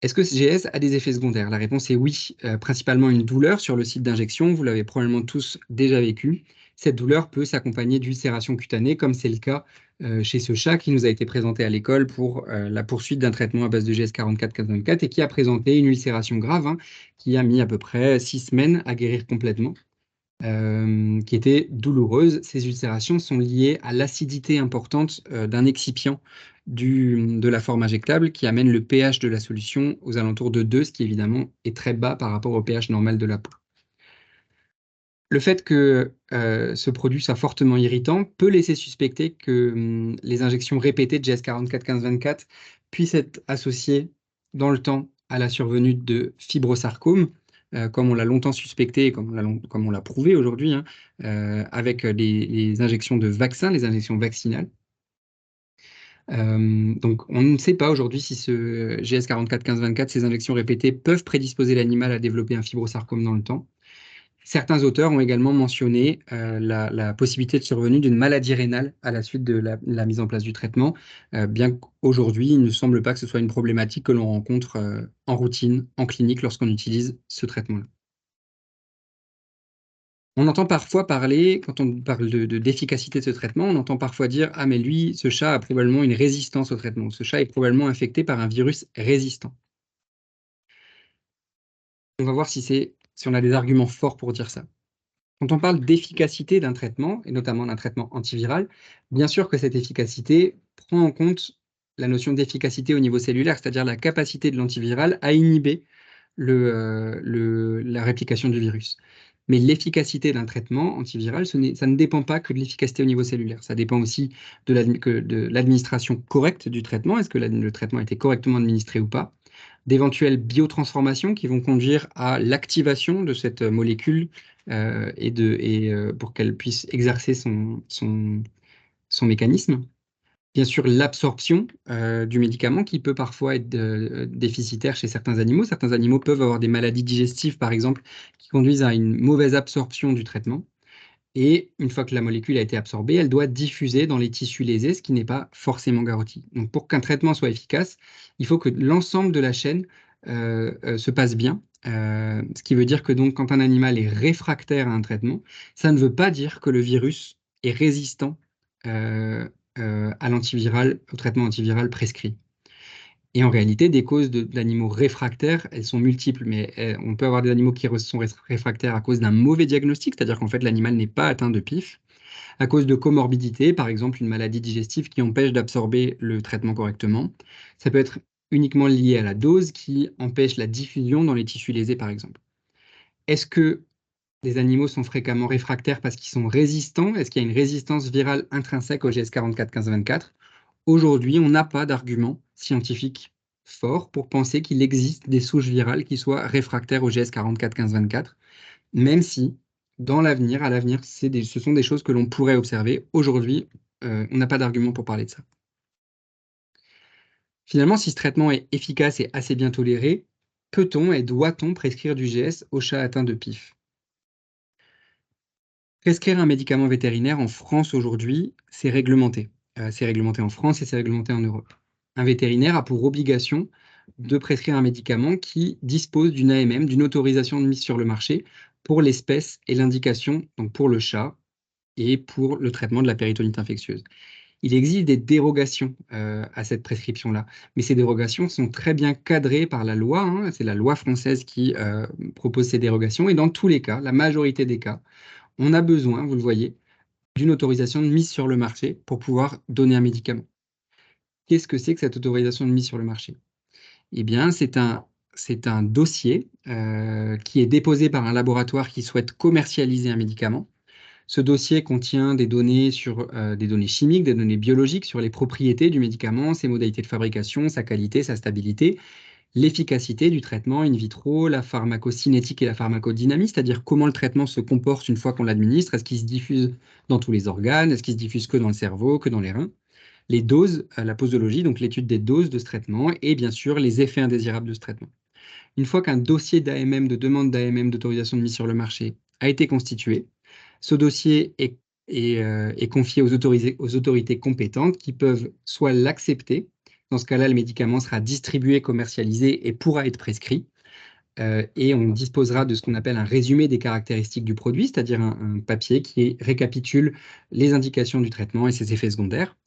Speaker 6: Est-ce que ce GS a des effets secondaires? La réponse est oui, principalement une douleur sur le site d'injection, vous l'avez probablement tous déjà vécu. Cette douleur peut s'accompagner d'ulcération cutanée, comme c'est le cas chez ce chat qui nous a été présenté à l'école pour la poursuite d'un traitement à base de GS441524 et qui a présenté une ulcération grave, hein, qui a mis à peu près 6 semaines à guérir complètement. Qui était douloureuse. Ces ulcérations sont liées à l'acidité importante d'un excipient de la forme injectable qui amène le pH de la solution aux alentours de 2, ce qui évidemment est très bas par rapport au pH normal de la peau. Le fait que ce produit soit fortement irritant peut laisser suspecter que les injections répétées de GS44-1524 puissent être associées dans le temps à la survenue de fibrosarcome, comme on l'a longtemps suspecté et comme on l'a prouvé aujourd'hui, hein, avec les injections de vaccins, les injections vaccinales. Donc, on ne sait pas aujourd'hui si ce GS44-1524, ces injections répétées, peuvent prédisposer l'animal à développer un fibrosarcome dans le temps. Certains auteurs ont également mentionné la possibilité de survenue d'une maladie rénale à la suite de la mise en place du traitement, bien qu'aujourd'hui, il ne semble pas que ce soit une problématique que l'on rencontre en routine, en clinique, lorsqu'on utilise ce traitement-là. On entend parfois parler, quand on parle d'efficacité de ce traitement, on entend parfois dire « Ah, mais lui, ce chat a probablement une résistance au traitement. Ce chat est probablement infecté par un virus résistant. » On va voir si on a des arguments forts pour dire ça. Quand on parle d'efficacité d'un traitement, et notamment d'un traitement antiviral, bien sûr que cette efficacité prend en compte la notion d'efficacité au niveau cellulaire, c'est-à-dire la capacité de l'antiviral à inhiber la réplication du virus. Mais l'efficacité d'un traitement antiviral, ça ne dépend pas que de l'efficacité au niveau cellulaire. Ça dépend aussi de l'administration correcte du traitement. Est-ce que le traitement a été correctement administré ou pas? D'éventuelles biotransformations qui vont conduire à l'activation de cette molécule pour qu'elle puisse exercer son mécanisme. Bien sûr, l'absorption du médicament qui peut parfois être déficitaire chez certains animaux. Certains animaux peuvent avoir des maladies digestives, par exemple, qui conduisent à une mauvaise absorption du traitement. Et une fois que la molécule a été absorbée, elle doit diffuser dans les tissus lésés, ce qui n'est pas forcément garanti. Donc, pour qu'un traitement soit efficace, il faut que l'ensemble de la chaîne se passe bien. Ce qui veut dire que donc, quand un animal est réfractaire à un traitement, ça ne veut pas dire que le virus est résistant à l'antiviral, au traitement antiviral prescrit. Et en réalité, des causes d'animaux réfractaires, elles sont multiples, mais on peut avoir des animaux qui sont réfractaires à cause d'un mauvais diagnostic, c'est-à-dire qu'en fait, l'animal n'est pas atteint de PIF, à cause de comorbidité, par exemple une maladie digestive qui empêche d'absorber le traitement correctement. Ça peut être uniquement lié à la dose qui empêche la diffusion dans les tissus lésés, par exemple. Est-ce que les animaux sont fréquemment réfractaires parce qu'ils sont résistants? Est-ce qu'il y a une résistance virale intrinsèque au GS44-1524? Aujourd'hui, on n'a pas d'argument scientifique fort pour penser qu'il existe des souches virales qui soient réfractaires au GS44-1524, même si, à l'avenir, ce sont des choses que l'on pourrait observer. Aujourd'hui, on n'a pas d'argument pour parler de ça. Finalement, si ce traitement est efficace et assez bien toléré, peut-on et doit-on prescrire du GS aux chats atteints de PIF? Prescrire un médicament vétérinaire en France aujourd'hui, c'est réglementé. C'est réglementé en France et c'est réglementé en Europe. Un vétérinaire a pour obligation de prescrire un médicament qui dispose d'une AMM, d'une autorisation de mise sur le marché pour l'espèce et l'indication, donc pour le chat et pour le traitement de la péritonite infectieuse. Il existe des dérogations à cette prescription-là, mais ces dérogations sont très bien cadrées par la loi, hein. C'est la loi française qui propose ces dérogations, et dans tous les cas, la majorité des cas, on a besoin, vous le voyez, d'une autorisation de mise sur le marché pour pouvoir donner un médicament. Qu'est-ce que c'est que cette autorisation de mise sur le marché? Eh bien, c'est un dossier qui est déposé par un laboratoire qui souhaite commercialiser un médicament. Ce dossier contient des données des données chimiques, des données biologiques sur les propriétés du médicament, ses modalités de fabrication, sa qualité, sa stabilité, l'efficacité du traitement in vitro, la pharmacocinétique et la pharmacodynamie, c'est-à-dire comment le traitement se comporte une fois qu'on l'administre, est-ce qu'il se diffuse dans tous les organes, est-ce qu'il se diffuse que dans le cerveau, que dans les reins, les doses, la posologie, donc l'étude des doses de ce traitement, et bien sûr les effets indésirables de ce traitement. Une fois qu'un dossier d'AMM, de demande d'AMM, d'autorisation de mise sur le marché, a été constitué, ce dossier est confié aux autorités compétentes qui peuvent soit l'accepter, dans ce cas-là, le médicament sera distribué, commercialisé et pourra être prescrit. Et on disposera de ce qu'on appelle un résumé des caractéristiques du produit, c'est-à-dire un papier qui récapitule les indications du traitement et ses effets secondaires,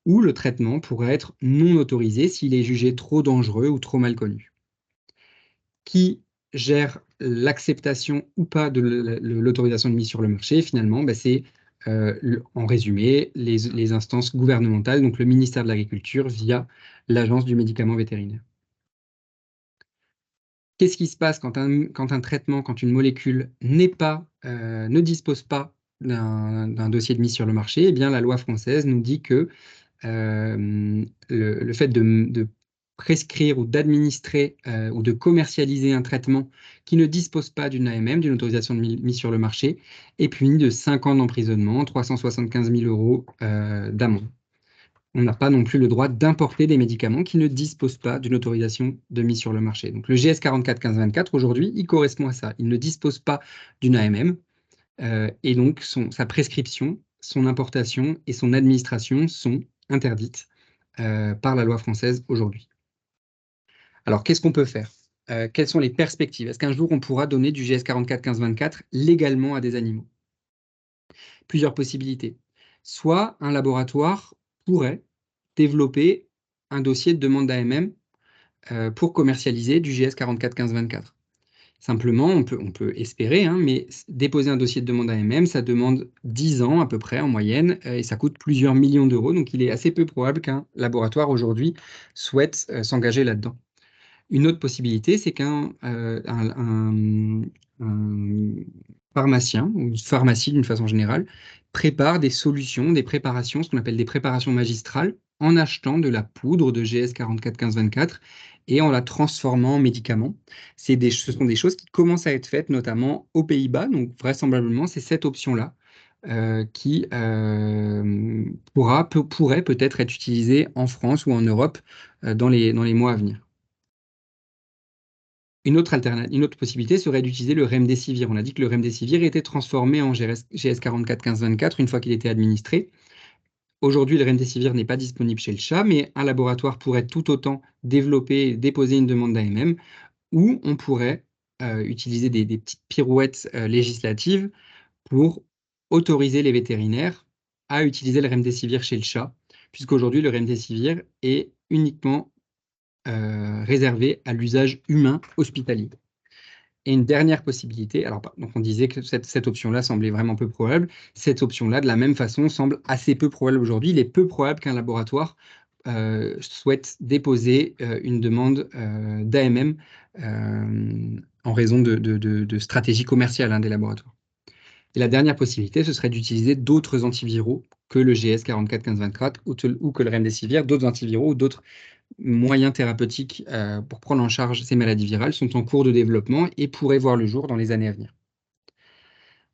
Speaker 6: ou le traitement pourra être non autorisé s'il est jugé trop dangereux ou trop mal connu. Qui gère l'acceptation ou pas de l'autorisation de mise sur le marché? Finalement, c'est en résumé les instances gouvernementales, donc le ministère de l'Agriculture via l'Agence du médicament vétérinaire. Qu'est-ce qui se passe quand un traitement, quand une molécule ne dispose pas d'un dossier de mise sur le marché? Eh bien, la loi française nous dit que le fait de prescrire ou d'administrer ou de commercialiser un traitement qui ne dispose pas d'une AMM, d'une autorisation de mise sur le marché, est puni de 5 ans d'emprisonnement, 375 000 € d'amende. On n'a pas non plus le droit d'importer des médicaments qui ne disposent pas d'une autorisation de mise sur le marché. Donc le GS 44 15 24, aujourd'hui, il correspond à ça. Il ne dispose pas d'une AMM, et donc sa prescription, son importation et son administration sont interdites par la loi française aujourd'hui. Alors, qu'est-ce qu'on peut faire? Quelles sont les perspectives? Est-ce qu'un jour, on pourra donner du GS 44 15 24 légalement à des animaux? Plusieurs possibilités. Soit un laboratoire pourrait développer un dossier de demande d'AMM pour commercialiser du GS 44 15 24. Simplement, on peut espérer, hein, mais déposer un dossier de demande AMM, ça demande 10 ans à peu près en moyenne, et ça coûte plusieurs millions d'euros. Donc, il est assez peu probable qu'un laboratoire aujourd'hui souhaite s'engager là-dedans. Une autre possibilité, c'est qu'un pharmacien, ou une pharmacie d'une façon générale, prépare des solutions, des préparations, ce qu'on appelle des préparations magistrales, en achetant de la poudre de GS 44 15 24 et en la transformant en médicament. Ce sont des choses qui commencent à être faites, notamment aux Pays-Bas. Donc, vraisemblablement, c'est cette option-là qui pourrait peut-être être utilisée en France ou en Europe dans les mois à venir. Une autre possibilité serait d'utiliser le remdesivir. On a dit que le remdesivir était transformé en GS 44 15 24 une fois qu'il était administré. Aujourd'hui, le remdesivir n'est pas disponible chez le chat, mais un laboratoire pourrait tout autant développer et déposer une demande d'AMM, ou on pourrait utiliser des petites pirouettes législatives pour autoriser les vétérinaires à utiliser le remdesivir chez le chat, puisqu'aujourd'hui, le remdesivir est uniquement réservé à l'usage humain hospitalier. Et une dernière possibilité, alors donc on disait que cette option-là semblait vraiment peu probable, cette option-là, de la même façon, semble assez peu probable aujourd'hui. Il est peu probable qu'un laboratoire souhaite déposer une demande d'AMM en raison de stratégie commerciale des laboratoires. Et la dernière possibilité, ce serait d'utiliser d'autres antiviraux que le GS 44 15 24 ou que le remdesivir, d'autres antiviraux ou d'autres moyens thérapeutiques pour prendre en charge ces maladies virales sont en cours de développement et pourraient voir le jour dans les années à venir.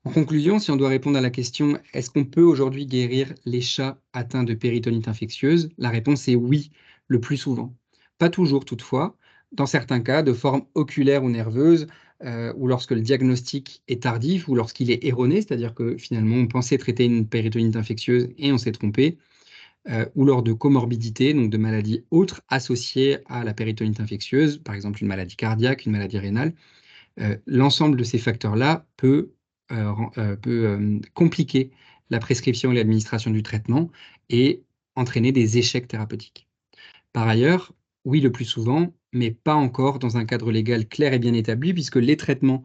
Speaker 6: En conclusion, si on doit répondre à la question « Est-ce qu'on peut aujourd'hui guérir les chats atteints de péritonite infectieuse ?» La réponse est oui, le plus souvent. Pas toujours toutefois. Dans certains cas, de forme oculaire ou nerveuse, ou lorsque le diagnostic est tardif, ou lorsqu'il est erroné, c'est-à-dire que finalement on pensait traiter une péritonite infectieuse et on s'est trompé, ou lors de comorbidités, donc de maladies autres associées à la péritonite infectieuse, par exemple une maladie cardiaque, une maladie rénale, l'ensemble de ces facteurs-là peut compliquer la prescription et l'administration du traitement et entraîner des échecs thérapeutiques. Par ailleurs, oui, le plus souvent, mais pas encore dans un cadre légal clair et bien établi, puisque les traitements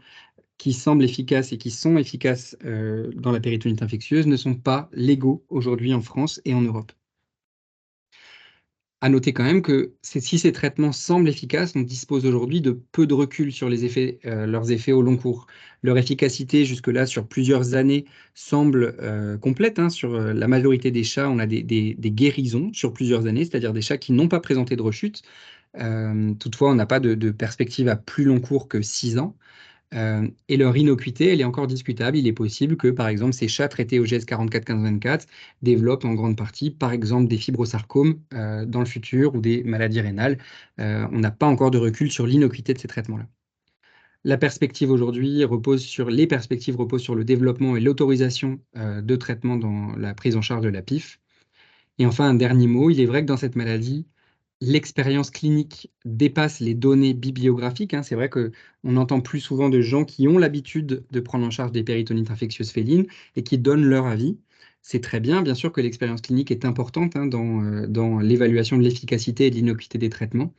Speaker 6: qui semblent efficaces et qui sont efficaces dans la péritonite infectieuse ne sont pas légaux aujourd'hui en France et en Europe. À noter quand même que si ces traitements semblent efficaces, on dispose aujourd'hui de peu de recul sur leurs effets au long cours. Leur efficacité jusque-là sur plusieurs années semble complète. Sur la majorité des chats, on a des guérisons sur plusieurs années, c'est-à-dire des chats qui n'ont pas présenté de rechute. Toutefois, on n'a pas de perspective à plus long cours que 6 ans. Et leur innocuité, elle est encore discutable. Il est possible que, par exemple, ces chats traités au GS 44 15 24 développent en grande partie, par exemple, des fibrosarcomes dans le futur ou des maladies rénales. On n'a pas encore de recul sur l'innocuité de ces traitements-là. Les perspectives reposent sur le développement et l'autorisation de traitements dans la prise en charge de la PIF. Et enfin, un dernier mot, il est vrai que dans cette maladie, l'expérience clinique dépasse les données bibliographiques. C'est vrai qu'on entend plus souvent de gens qui ont l'habitude de prendre en charge des péritonites infectieuses félines et qui donnent leur avis. C'est très bien sûr que l'expérience clinique est importante dans l'évaluation de l'efficacité et de l'innocuité des traitements.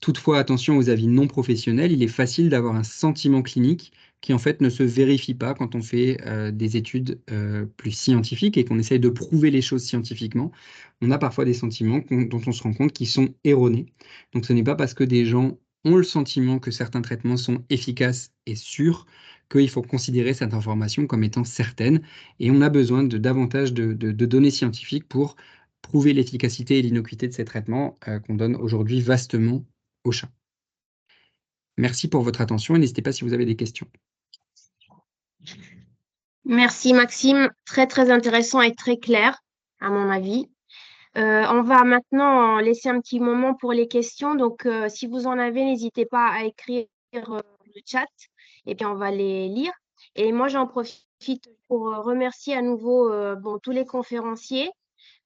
Speaker 6: Toutefois, attention aux avis non professionnels, il est facile d'avoir un sentiment clinique qui en fait ne se vérifie pas quand on fait des études plus scientifiques et qu'on essaye de prouver les choses scientifiquement. On a parfois des sentiments dont on se rend compte qu'ils sont erronés. Donc ce n'est pas parce que des gens ont le sentiment que certains traitements sont efficaces et sûrs, qu'il faut considérer cette information comme étant certaine. Et on a besoin de davantage de données scientifiques pour prouver l'efficacité et l'innocuité de ces traitements qu'on donne aujourd'hui vastement aux chats. Merci pour votre attention et n'hésitez pas si vous avez des questions.
Speaker 1: Merci Maxime, très très intéressant et très clair à mon avis. On va maintenant laisser un petit moment pour les questions. Donc, si vous en avez, n'hésitez pas à écrire le chat et puis on va les lire. Et moi, j'en profite pour remercier à nouveau tous les conférenciers.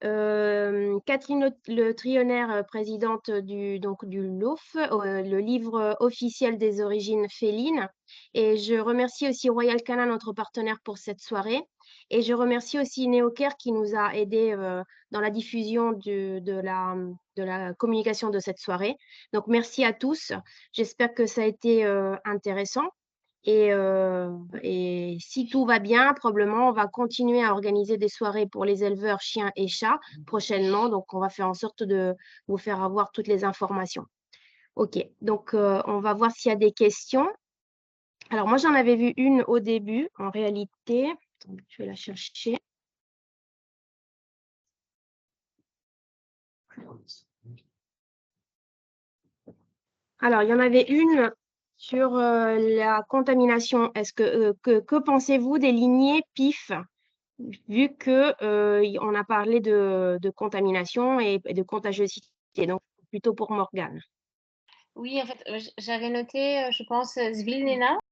Speaker 1: Catherine Le Trionnaire, présidente du LOF, le livre officiel des origines félines. Et je remercie aussi Royal Canin, notre partenaire pour cette soirée. Et je remercie aussi NeoCare qui nous a aidés dans la diffusion de la communication de cette soirée. Donc, merci à tous. J'espère que ça a été intéressant. Et si tout va bien, probablement, on va continuer à organiser des soirées pour les éleveurs chiens et chats prochainement. Donc, on va faire en sorte de vous faire avoir toutes les informations. OK, donc on va voir s'il y a des questions. Alors, moi, j'en avais vu une au début, en réalité. Attends, je vais la chercher. Alors, il y en avait une sur la contamination. Est-ce que pensez-vous des lignées PIF, vu que on a parlé de contamination et de contagiosité, donc plutôt pour Morgane.
Speaker 5: Oui, en fait, j'avais noté, je pense, Svilnena.